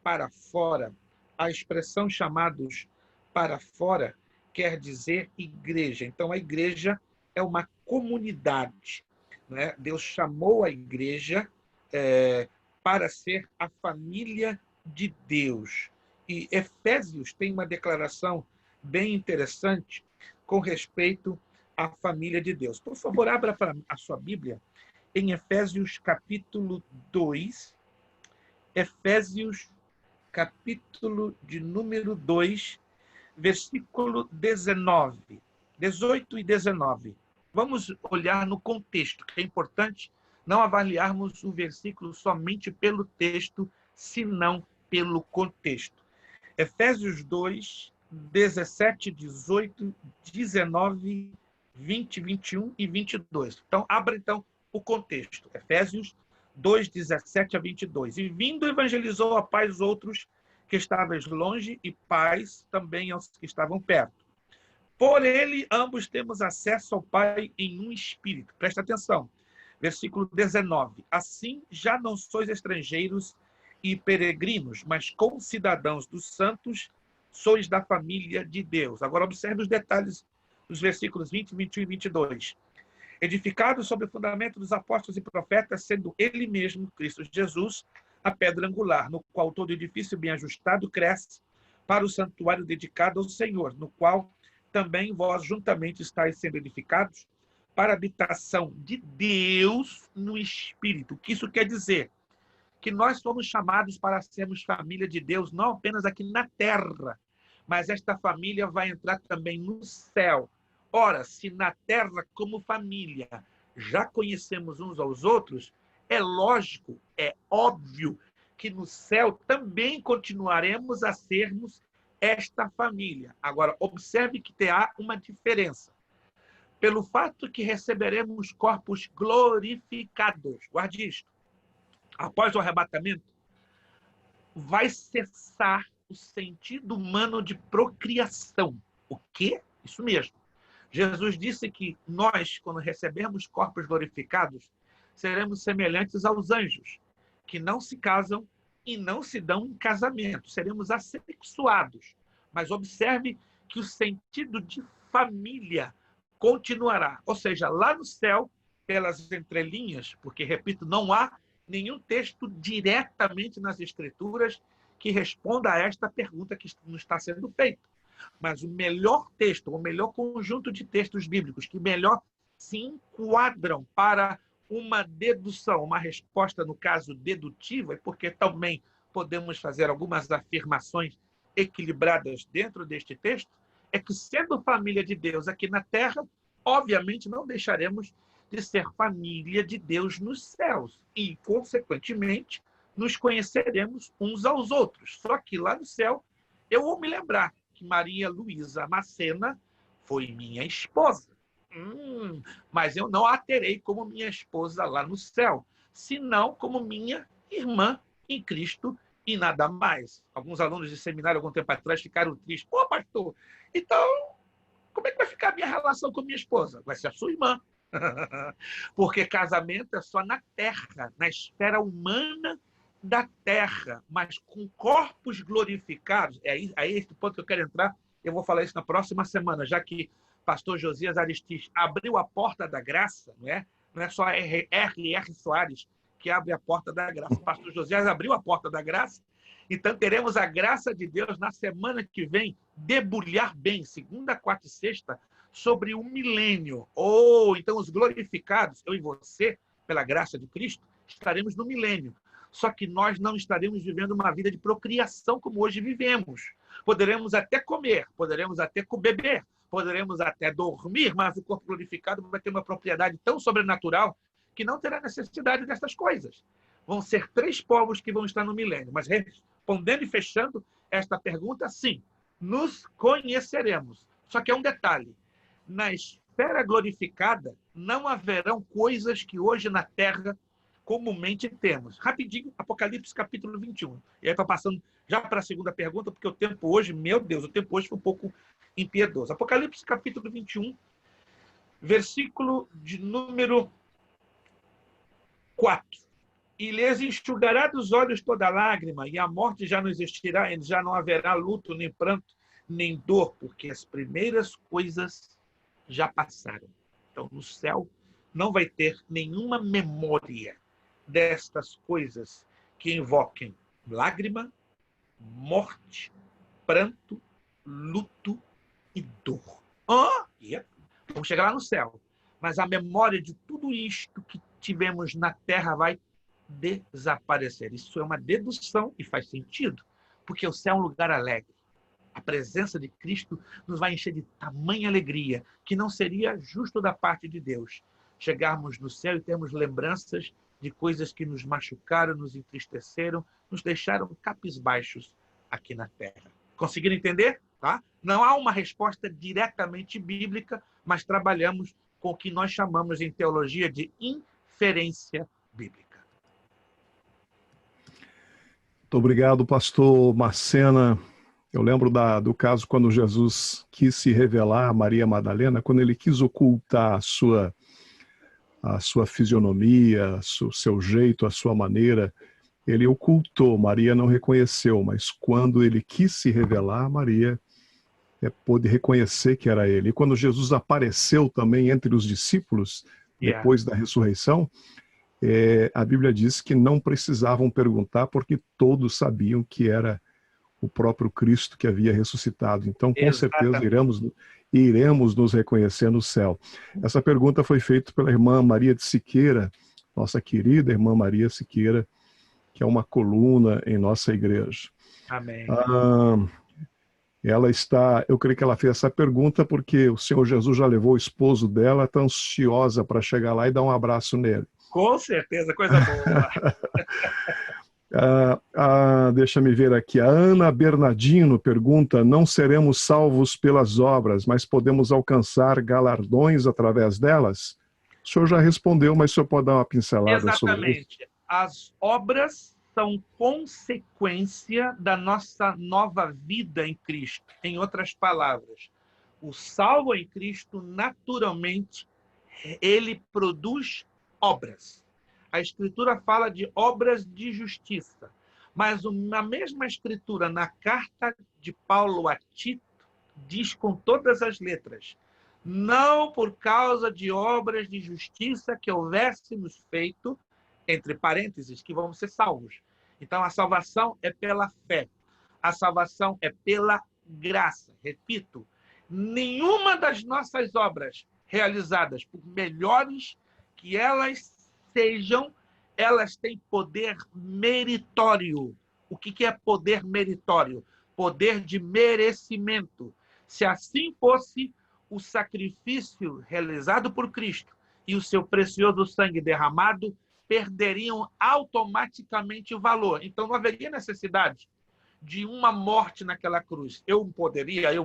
para fora, a expressão chamados para fora quer dizer igreja. Então, a igreja é uma comunidade, né? Deus chamou a igreja para ser a família de Deus. E Efésios tem uma declaração bem interessante com respeito à família de Deus. Por favor, abra para a sua Bíblia em Efésios capítulo 2, Efésios capítulo de número 2, versículo 19, 18 e 19. Vamos olhar no contexto, que é importante não avaliarmos o versículo somente pelo texto, senão pelo contexto. Efésios 2, 17, 18, 19, 20, 21 e 22. Então, abra o contexto. Efésios 2, 17 a 22. E vindo, evangelizou a paz outros que estavam longe e paz também aos que estavam perto. Por ele, ambos temos acesso ao Pai em um espírito. Presta atenção. Versículo 19. Assim, já não sois estrangeiros e peregrinos, mas concidadãos dos santos, sois da família de Deus. Agora, observe os detalhes dos versículos 20, 21 e 22. Edificados sobre o fundamento dos apóstolos e profetas, sendo ele mesmo, Cristo Jesus, a pedra angular, no qual todo edifício bem ajustado cresce para o santuário dedicado ao Senhor, no qual também vós juntamente estáis sendo edificados para a habitação de Deus no Espírito. O que isso quer dizer? Que nós somos chamados para sermos família de Deus, não apenas aqui na terra, mas esta família vai entrar também no céu. Ora, se na terra, como família, já conhecemos uns aos outros, é lógico, é óbvio que no céu também continuaremos a sermos esta família. Agora, observe que há uma diferença. Pelo fato que receberemos corpos glorificados, guarde isto, após o arrebatamento, vai cessar o sentido humano de procriação. O quê? Isso mesmo. Jesus disse que nós, quando recebermos corpos glorificados, seremos semelhantes aos anjos, que não se casam e não se dão em casamento. Seremos assexuados. Mas observe que o sentido de família continuará. Ou seja, lá no céu, pelas entrelinhas, porque, repito, não há nenhum texto diretamente nas Escrituras que responda a esta pergunta que nos está sendo feita. Mas o melhor texto, o melhor conjunto de textos bíblicos que melhor se enquadram para uma dedução, uma resposta, no caso, dedutiva, e porque também podemos fazer algumas afirmações equilibradas dentro deste texto, é que, sendo família de Deus aqui na terra, obviamente não deixaremos de ser família de Deus nos céus e, consequentemente, nos conheceremos uns aos outros. Só que lá no céu, eu vou me lembrar que Maria Luísa Macena foi minha esposa. Mas eu não a terei como minha esposa lá no céu, senão como minha irmã em Cristo e nada mais. Alguns alunos de seminário, algum tempo atrás, ficaram tristes. Pô, pastor, então, como é que vai ficar a minha relação com minha esposa? Vai ser a sua irmã. Porque casamento é só na terra, na esfera humana da terra, mas com corpos glorificados. É esse ponto que eu quero entrar. Eu vou falar isso na próxima semana, já que pastor Josias Aristides abriu a porta da graça, não é só R.R. Soares que abre a porta da graça. O pastor Josias abriu a porta da graça, então teremos a graça de Deus na semana que vem debulhar bem, segunda, quarta e sexta, sobre o milênio. Ou então os glorificados, eu e você, pela graça de Cristo, estaremos no milênio. Só que nós não estaremos vivendo uma vida de procriação como hoje vivemos. Poderemos até comer, poderemos até beber, poderemos até dormir, mas o corpo glorificado vai ter uma propriedade tão sobrenatural que não terá necessidade dessas coisas. Vão ser 3 povos que vão estar no milênio. Mas respondendo e fechando esta pergunta, sim, nos conheceremos. Só que é um detalhe. Na esfera glorificada, não haverão coisas que hoje na Terra comumente temos. Rapidinho, Apocalipse capítulo 21. E aí está passando já para a segunda pergunta, porque o tempo hoje, meu Deus, o tempo hoje foi um pouco impiedoso. Apocalipse capítulo 21, versículo de número 4. E lhes enxugará dos olhos toda lágrima, e a morte já não existirá, e já não haverá luto, nem pranto, nem dor, porque as primeiras coisas já passaram. Então, no céu, não vai ter nenhuma memória destas coisas que invoquem lágrima, morte, pranto, luto e dor. Vamos chegar lá no céu. Mas a memória de tudo isto que tivemos na terra vai desaparecer. Isso é uma dedução e faz sentido, porque o céu é um lugar alegre. A presença de Cristo nos vai encher de tamanha alegria que não seria justo da parte de Deus chegarmos no céu e termos lembranças de coisas que nos machucaram, nos entristeceram, nos deixaram cabisbaixos aqui na terra. Conseguiram entender? Tá? Não há uma resposta diretamente bíblica, mas trabalhamos com o que nós chamamos em teologia de inferência bíblica. Muito obrigado, pastor Macena. Eu lembro do caso quando Jesus quis se revelar a Maria Madalena, quando ele quis ocultar a sua fisionomia, o seu jeito, a sua maneira. Ele ocultou, Maria não reconheceu, mas quando ele quis se revelar, Maria pôde reconhecer que era ele. E quando Jesus apareceu também entre os discípulos, depois da ressurreição, a Bíblia diz que não precisavam perguntar, porque todos sabiam que era o próprio Cristo que havia ressuscitado. Então, com certeza, iremos nos reconhecer no céu. Essa pergunta foi feita pela irmã Maria de Siqueira, nossa querida irmã Maria Siqueira, que é uma coluna em nossa igreja. Amém. Eu creio que ela fez essa pergunta porque o Senhor Jesus já levou o esposo dela, está ansiosa para chegar lá e dar um abraço nele. Com certeza, coisa boa. Deixa-me ver aqui. A Ana Bernardino pergunta: não seremos salvos pelas obras, mas podemos alcançar galardões através delas? O senhor já respondeu, mas o senhor pode dar uma pincelada sobre isso? Exatamente. As obras são consequência da nossa nova vida em Cristo. Em outras palavras, o salvo em Cristo, naturalmente, ele produz obras. A Escritura fala de obras de justiça, mas na mesma Escritura, na carta de Paulo a Tito, diz com todas as letras: não por causa de obras de justiça que houvéssemos feito, entre parênteses, que vamos ser salvos. Então, a salvação é pela fé. A salvação é pela graça. Repito, nenhuma das nossas obras realizadas, por melhores que elas sejam, elas têm poder meritório. O que é poder meritório? Poder de merecimento. Se assim fosse, o sacrifício realizado por Cristo e o seu precioso sangue derramado perderiam automaticamente o valor. Então, não haveria necessidade de uma morte naquela cruz. Eu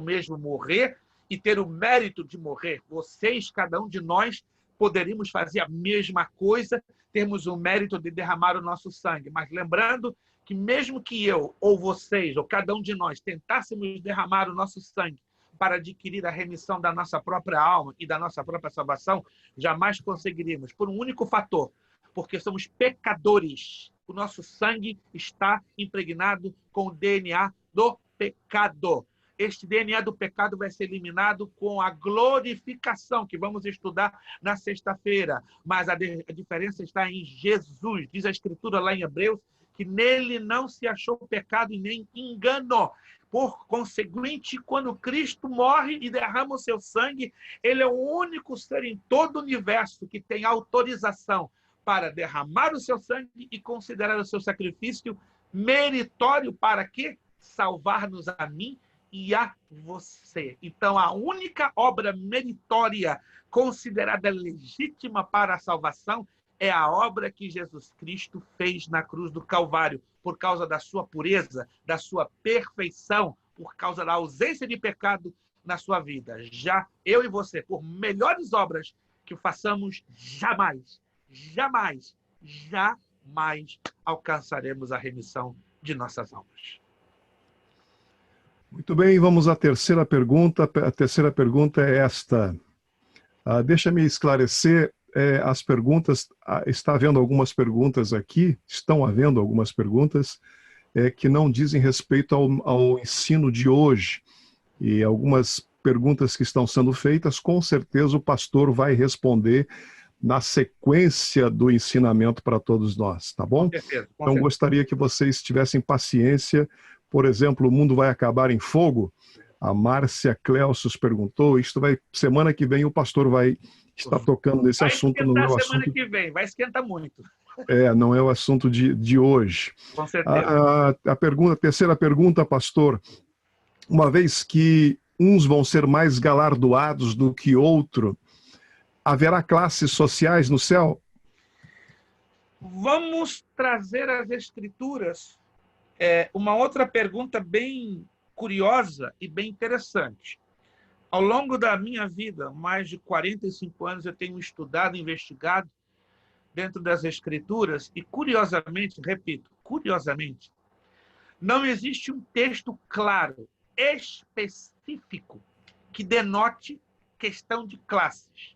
mesmo morrer e ter o mérito de morrer. Vocês, cada um de nós, poderíamos fazer a mesma coisa, termos o mérito de derramar o nosso sangue. Mas lembrando que mesmo que eu, ou vocês, ou cada um de nós, tentássemos derramar o nosso sangue para adquirir a remissão da nossa própria alma e da nossa própria salvação, jamais conseguiríamos, por um único fator: porque somos pecadores. O nosso sangue está impregnado com o DNA do pecado. Este DNA do pecado vai ser eliminado com a glorificação, que vamos estudar na sexta-feira. Mas a diferença está em Jesus. Diz a Escritura lá em Hebreus que nele não se achou pecado e nem engano. Por conseguinte, quando Cristo morre e derrama o seu sangue, ele é o único ser em todo o universo que tem autorização para derramar o seu sangue e considerar o seu sacrifício meritório para quê? Salvar-nos a mim e a você. Então, a única obra meritória considerada legítima para a salvação é a obra que Jesus Cristo fez na cruz do Calvário, por causa da sua pureza, da sua perfeição, por causa da ausência de pecado na sua vida. Já eu e você, por melhores obras que façamos, jamais, jamais, jamais alcançaremos a remissão de nossas almas. Muito bem, vamos à terceira pergunta. A terceira pergunta é esta. Deixa-me esclarecer as perguntas. Está havendo algumas perguntas aqui, estão havendo algumas perguntas que não dizem respeito ao ensino de hoje. E algumas perguntas que estão sendo feitas, com certeza o pastor vai responder na sequência do ensinamento para todos nós, tá bom? Com certeza. Então, gostaria que vocês tivessem paciência. Por exemplo, o mundo vai acabar em fogo? A Márcia Cléucius perguntou. Semana que vem o pastor vai estar tocando nesse assunto. Não é o semana assunto... que vem, vai esquentar muito. Não é o assunto de hoje. Com certeza. A terceira pergunta, pastor. Uma vez que uns vão ser mais galardoados do que outro, haverá classes sociais no céu? Vamos trazer às Escrituras uma outra pergunta bem curiosa e bem interessante. Ao longo da minha vida, mais de 45 anos, eu tenho estudado, investigado dentro das Escrituras e, curiosamente, repito, curiosamente, não existe um texto claro, específico, que denote questão de classes.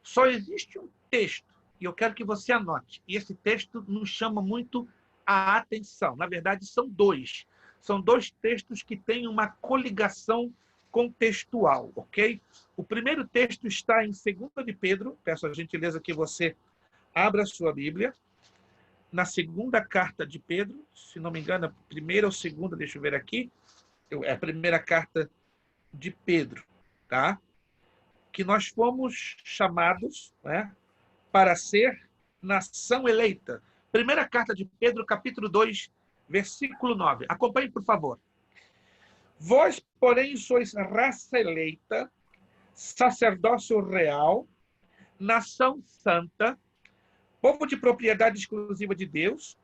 Só existe um texto, e eu quero que você anote, e esse texto nos chama muito a atenção. Na verdade, são dois. São dois textos que têm uma coligação contextual, ok? O primeiro texto está em 2 de Pedro, peço a gentileza que você abra a sua Bíblia, na segunda carta de Pedro, se não me engano, a primeira ou segunda, deixa eu ver aqui, é a primeira carta de Pedro, tá? Que nós fomos chamados, né, para ser nação eleita. Primeira carta de Pedro, capítulo 2, versículo 9. Acompanhe, por favor. Vós, porém, sois raça eleita, sacerdócio real, nação santa, povo de propriedade exclusiva de Deus,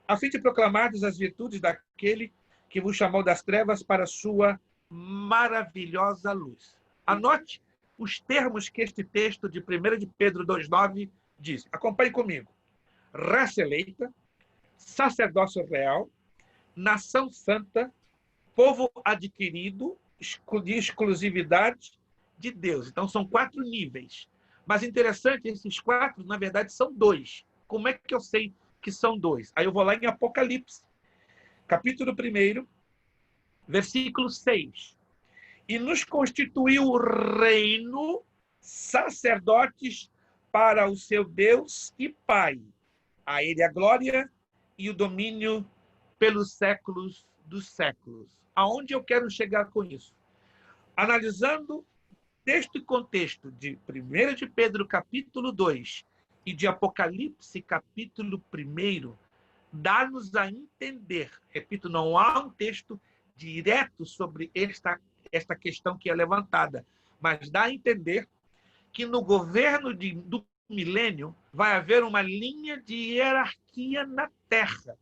a fim de proclamardes as virtudes daquele que vos chamou das trevas para a sua maravilhosa luz. Anote os termos que este texto de 1 de Pedro 2,9 diz. Acompanhe comigo. Raça eleita, sacerdócio real, nação santa, povo adquirido de exclusividade de Deus. Então, são 4 níveis. Mas interessante, esses 4, na verdade, são 2. Como é que eu sei que são 2? Aí eu vou lá em Apocalipse, capítulo 1, versículo 6. E nos constituiu reino, sacerdotes para o seu Deus e Pai. A ele a glória e o domínio pelos séculos dos séculos. Aonde eu quero chegar com isso? Analisando texto e contexto de 1 de Pedro, capítulo 2, e de Apocalipse, capítulo 1, dá-nos a entender, repito, não há um texto direto sobre esta questão que é levantada, mas dá a entender que no governo do milênio vai haver uma linha de hierarquia na Terra.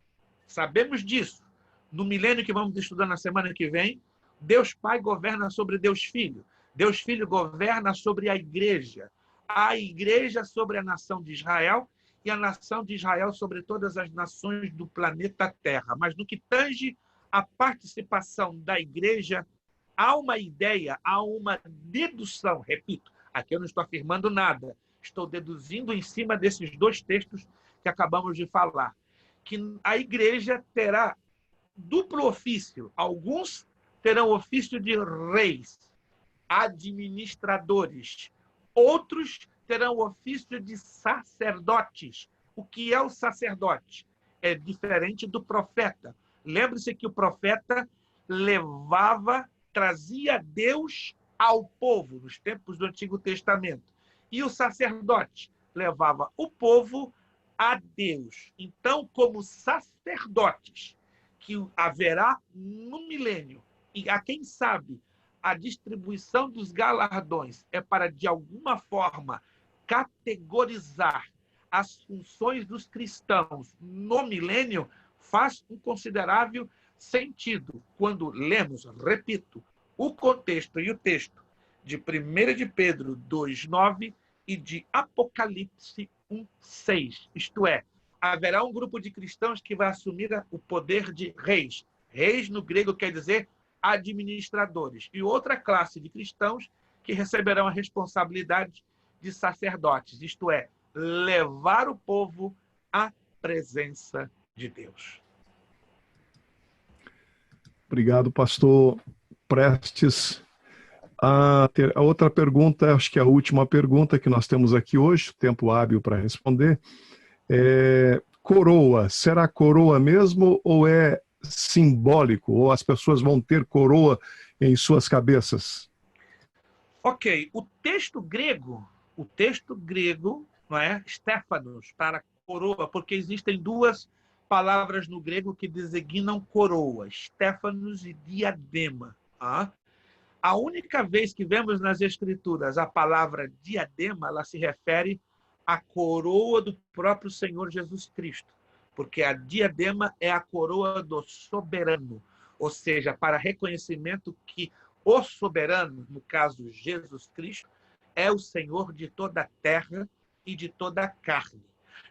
Sabemos disso. No milênio que vamos estudar na semana que vem, Deus Pai governa sobre Deus Filho. Deus Filho governa sobre a igreja sobre a nação de Israel e a nação de Israel sobre todas as nações do planeta Terra. Mas no que tange a participação da igreja, há uma ideia, há uma dedução, repito, aqui eu não estou afirmando nada, estou deduzindo em cima desses 2 textos que acabamos de falar, que a igreja terá duplo ofício. Alguns terão ofício de reis, administradores. Outros terão ofício de sacerdotes. O que é o sacerdote? É diferente do profeta. Lembre-se que o profeta trazia Deus ao povo, nos tempos do Antigo Testamento. E o sacerdote levava o povo a Deus. Então, como sacerdotes, que haverá no milênio, e a quem sabe a distribuição dos galardões é para, de alguma forma, categorizar as funções dos cristãos no milênio, faz um considerável sentido quando lemos, repito, o contexto e o texto de 1 de Pedro 2,9 e de Apocalipse 1,6. Isto é, haverá um grupo de cristãos que vai assumir o poder de reis. Reis, no grego, quer dizer administradores. E outra classe de cristãos que receberão a responsabilidade de sacerdotes. Isto é, levar o povo à presença de Deus. Obrigado, pastor Prestes. A outra pergunta, acho que é a última pergunta que nós temos aqui hoje, tempo hábil para responder. Coroa, será coroa mesmo ou é simbólico? Ou as pessoas vão ter coroa em suas cabeças? Ok, o texto grego, não é? Stéphanos, para coroa, porque existem duas palavras no grego que designam coroa, Stéphanos e diadema. Tá? A única vez que vemos nas Escrituras a palavra diadema, ela se refere à coroa do próprio Senhor Jesus Cristo, porque a diadema é a coroa do soberano, ou seja, para reconhecimento que o soberano, no caso Jesus Cristo, é o Senhor de toda a terra e de toda a carne.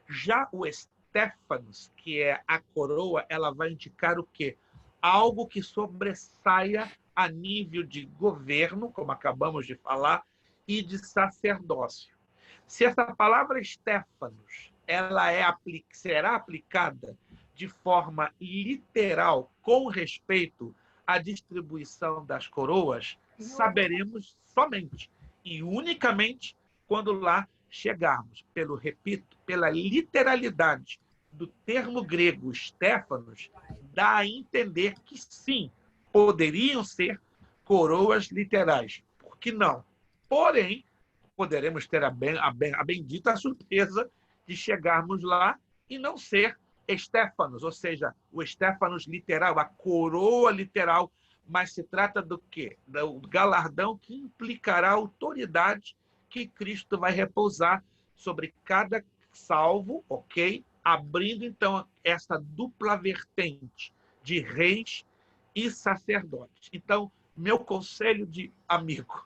Já o Stéphanos, que é a coroa, ela vai indicar o quê? Algo que sobressaia a nível de governo, como acabamos de falar, e de sacerdócio. Se essa palavra Stéphanos ela será aplicada de forma literal com respeito à distribuição das coroas, saberemos somente e unicamente quando lá chegarmos. Repito, pela literalidade do termo grego Stéphanos, dá a entender que sim, poderiam ser coroas literais. Por que não? Porém, poderemos ter a bendita surpresa de chegarmos lá e não ser Stéphanos, ou seja, o Stéphanos literal, a coroa literal, mas se trata do quê? Do galardão que implicará a autoridade que Cristo vai repousar sobre cada salvo, ok? Abrindo, então, essa dupla vertente de reis e sacerdotes. Então, meu conselho de amigo,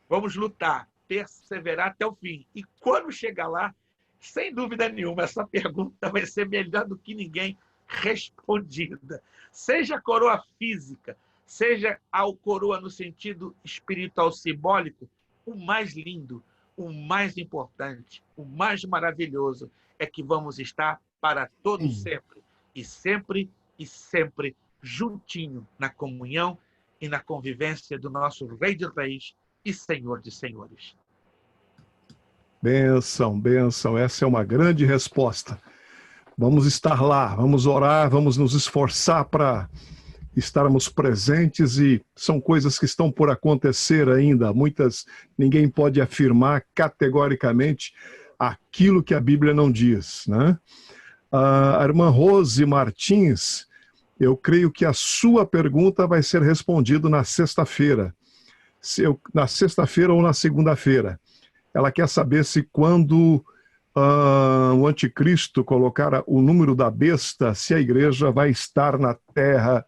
vamos lutar, perseverar até o fim. E quando chegar lá, sem dúvida nenhuma, essa pergunta vai ser melhor do que ninguém respondida. Seja a coroa física, seja a coroa no sentido espiritual simbólico, o mais lindo, o mais importante, o mais maravilhoso é que vamos estar para todo sempre, e sempre juntinho na comunhão e na convivência do nosso Rei de Reis e Senhor de Senhores. Bênção, bênção. Essa é uma grande resposta. Vamos estar lá, vamos orar, vamos nos esforçar para estarmos presentes e são coisas que estão por acontecer ainda. Ninguém pode afirmar categoricamente aquilo que a Bíblia não diz, né? A irmã Rose Martins, eu creio que a sua pergunta vai ser respondida na sexta-feira. Na sexta-feira ou na segunda-feira. Ela quer saber se quando o anticristo colocar o número da besta, se a igreja vai estar na terra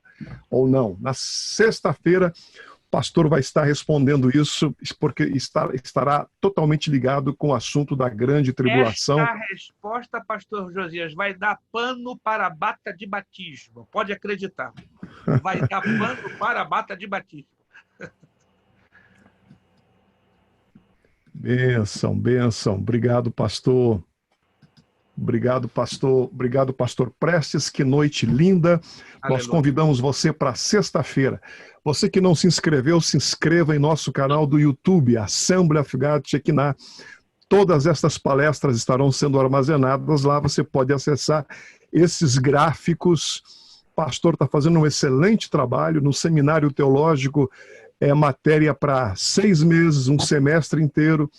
ou não. Na sexta-feira, o pastor vai estar respondendo isso, porque estará totalmente ligado com o assunto da grande tribulação. Esta resposta, pastor Josias, vai dar pano para a bata de batismo. Pode acreditar. Vai dar pano para a bata de batismo. Bênção, bênção. Obrigado, pastor. Obrigado, pastor. Obrigado, pastor Prestes. Que noite linda. Aleluia. Nós convidamos você para sexta-feira. Você que não se inscreveu, se inscreva em nosso canal do YouTube, Assembly of God Shekinah. Todas estas palestras estarão sendo armazenadas lá. Você pode acessar esses gráficos pastor está fazendo um excelente trabalho no seminário teológico, é matéria para 6 meses, um semestre inteiro,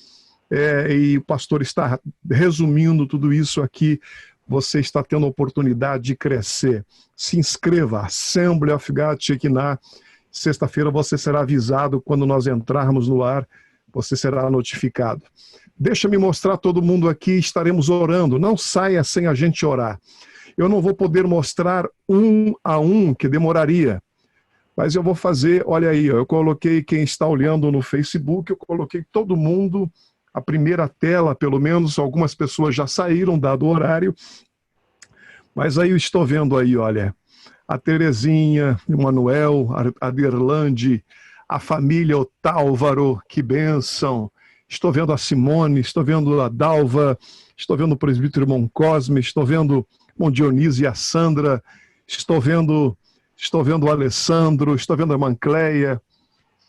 e o pastor está resumindo tudo isso aqui. Você está tendo a oportunidade de crescer. Se inscreva, Assembly of God Shekinah. Sexta-feira você será avisado quando nós entrarmos no ar, você será notificado. Deixa-me mostrar todo mundo aqui, estaremos orando. Não saia sem a gente orar. Eu não vou poder mostrar um a um, que demoraria. Mas eu vou fazer, olha aí, eu coloquei quem está olhando no Facebook, eu coloquei todo mundo, a primeira tela, pelo menos, algumas pessoas já saíram, dado o horário. Mas aí eu estou vendo aí, olha, a Terezinha, o Manuel, a Derlande, a família Otálvaro, que bênção. Estou vendo a Simone, estou vendo a Dalva, estou vendo o presbítero irmão Cosme, estou vendo o Dionísio e a Sandra, estou vendo o Alessandro, estou vendo a irmã Cleia,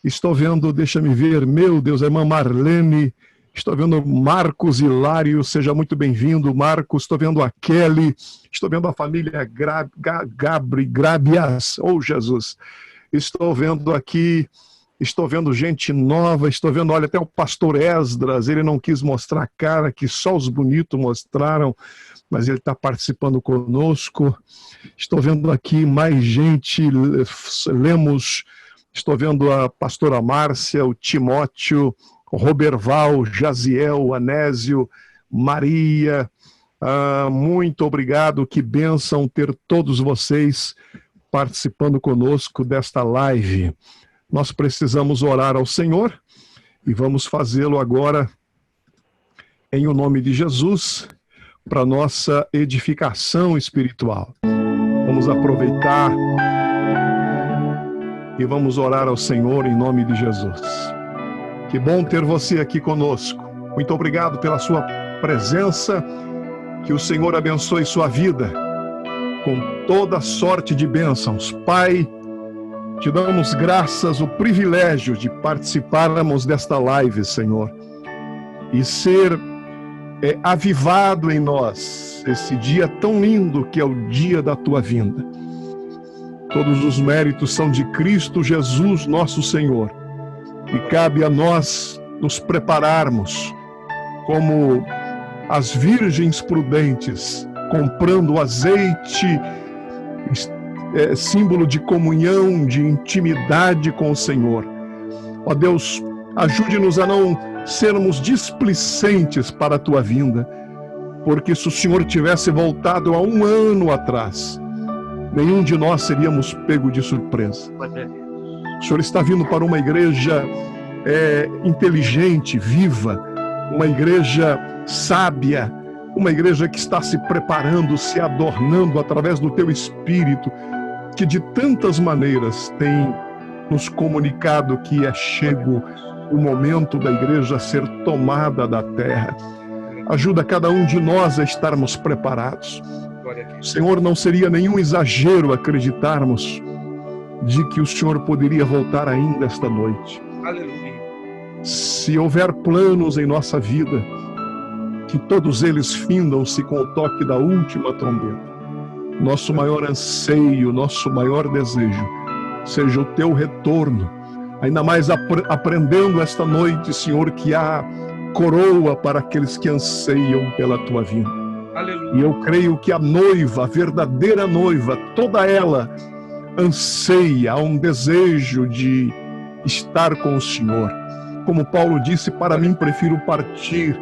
estou vendo, deixa-me ver, meu Deus, a irmã Marlene, estou vendo Marcos Hilário, seja muito bem-vindo, Marcos, estou vendo a Kelly, estou vendo a família Grabias, oh Jesus, estou vendo aqui, estou vendo gente nova, estou vendo, olha, até o pastor Esdras, ele não quis mostrar a cara, que só os bonitos mostraram, mas ele está participando conosco. Estou vendo aqui mais gente, Lemos, estou vendo a pastora Márcia, o Timóteo, o Roberval, Jaziel, Anésio, Maria, muito obrigado, que bênção ter todos vocês participando conosco desta live. Nós precisamos orar ao Senhor e vamos fazê-lo agora em o nome de Jesus, para nossa edificação espiritual. Vamos aproveitar e vamos orar ao Senhor em nome de Jesus. Que bom ter você aqui conosco. Muito obrigado pela sua presença. Que o Senhor abençoe sua vida com toda sorte de bênçãos. Pai, te damos graças, o privilégio de participarmos desta live, Senhor, e ser avivado em nós esse dia tão lindo que é o dia da tua vinda. Todos os méritos são de Cristo Jesus, nosso Senhor, e cabe a nós nos prepararmos como as virgens prudentes, comprando azeite, símbolo de comunhão, de intimidade com o Senhor. Ó Deus, ajude-nos a não sermos displicentes para a tua vinda, porque se o Senhor tivesse voltado há 1 ano atrás, nenhum de nós seríamos pego de surpresa. O Senhor está vindo para uma igreja inteligente, viva, uma igreja sábia, uma igreja que está se preparando, se adornando através do teu Espírito, que de tantas maneiras tem nos comunicado que é chego o momento da igreja ser tomada da terra. Ajuda cada um de nós a estarmos preparados. Senhor, não seria nenhum exagero acreditarmos de que o Senhor poderia voltar ainda esta noite. Aleluia. Se houver planos em nossa vida, que todos eles findam-se com o toque da última trombeta. Nosso maior anseio, nosso maior desejo, seja o teu retorno. Ainda mais aprendendo esta noite, Senhor, que há coroa para aqueles que anseiam pela tua vinda. Aleluia. E eu creio que a noiva, a verdadeira noiva, toda ela anseia, há um desejo de estar com o Senhor. Como Paulo disse, para mim prefiro partir,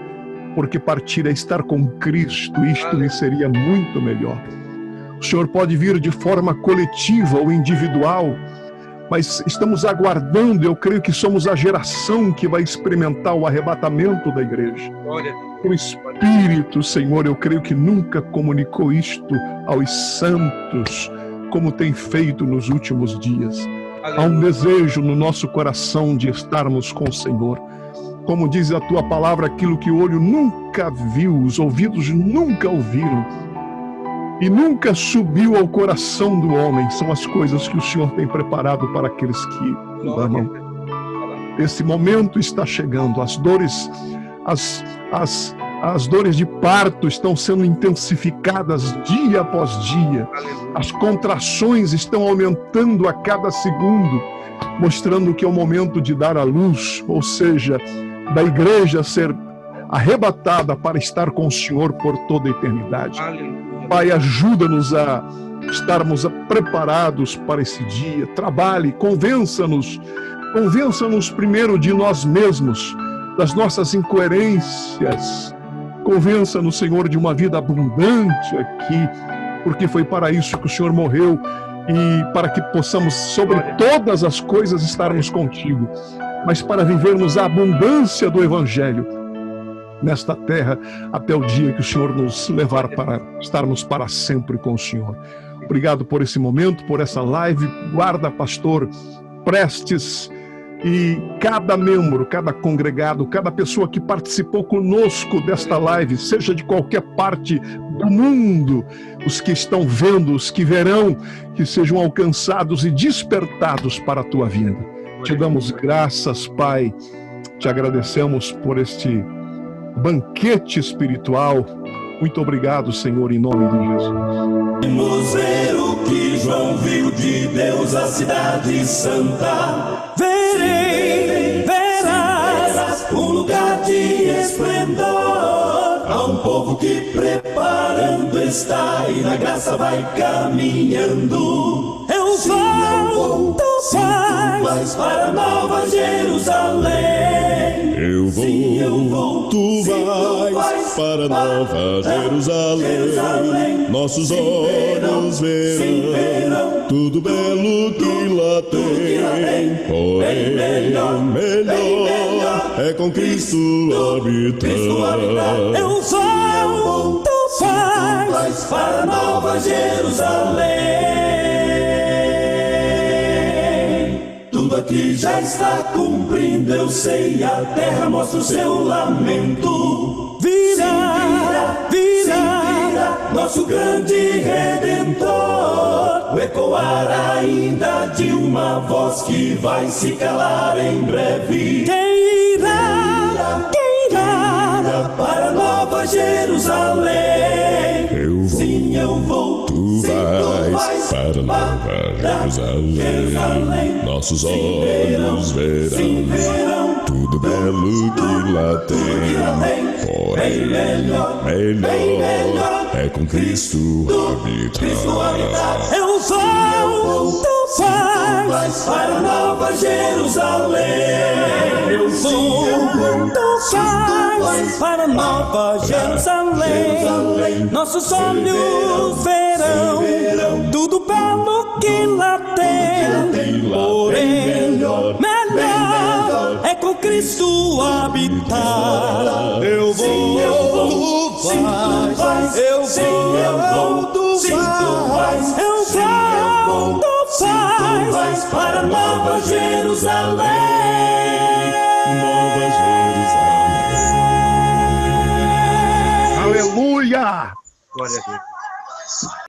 porque partir é estar com Cristo, isto me seria muito melhor. O Senhor pode vir de forma coletiva ou individual, mas estamos aguardando, eu creio que somos a geração que vai experimentar o arrebatamento da igreja. O Espírito, Senhor, eu creio que nunca comunicou isto aos santos, como tem feito nos últimos dias. Há um desejo no nosso coração de estarmos com o Senhor. Como diz a tua palavra, aquilo que o olho nunca viu, os ouvidos nunca ouviram, e nunca subiu ao coração do homem, são as coisas que o Senhor tem preparado para aqueles que o amam. Esse momento está chegando, as dores, As dores de parto estão sendo intensificadas dia após dia. As contrações estão aumentando a cada segundo, mostrando que é o momento de dar à luz, ou seja, da igreja ser arrebatada para estar com o Senhor por toda a eternidade. Pai, ajuda-nos a estarmos preparados para esse dia. Trabalhe, convença-nos primeiro de nós mesmos, das nossas incoerências. Convença-nos, Senhor, de uma vida abundante aqui, porque foi para isso que o Senhor morreu e para que possamos, sobre todas as coisas, estarmos contigo, mas para vivermos a abundância do Evangelho nesta terra, até o dia que o Senhor nos levar para estarmos para sempre com o Senhor. Obrigado por esse momento, por essa live. Guarda, pastor Prestes, e cada membro, cada congregado, cada pessoa que participou conosco desta live, seja de qualquer parte do mundo, os que estão vendo, os que verão, que sejam alcançados e despertados para a tua vinda. Te damos graças, Pai, te agradecemos por este banquete espiritual. Muito obrigado, Senhor, em nome de Jesus. Vamos ver o que João viu de Deus, a cidade santa. Verás um lugar de esplendor. Há um povo que preparando está e na graça vai caminhando. Eu vou, tu vais para Nova Jerusalém. Eu vou, tu vais para Nova Jerusalém. Nossos olhos verão tudo belo que lá tem. Porém, melhor é com Cristo habitar. Eu vou, tu vais para Nova Jerusalém. Tudo aqui já está cumprindo, eu sei, a terra mostra o seu lamento. Virá, nosso grande Redentor. O ecoar ainda de uma voz que vai se calar em breve. Quem irá para Nova Jerusalém? Sim, eu vou. Tu vais para Nova Jerusalém. Nossos olhos verão tudo belo que lá tem. Porém, melhor é com Cristo habitar. Eu vou, tu vais para Nova Jerusalém. Eu vou, tu vais para Nova Jerusalém. Nossos olhos verão tudo belo que lá tem. Porém, melhor é com Cristo habitar. Eu vou, tu vais. Eu vou, tu vais. Tu vais para Nova Jerusalém. Nova Jerusalém. Aleluia! Glória a Deus.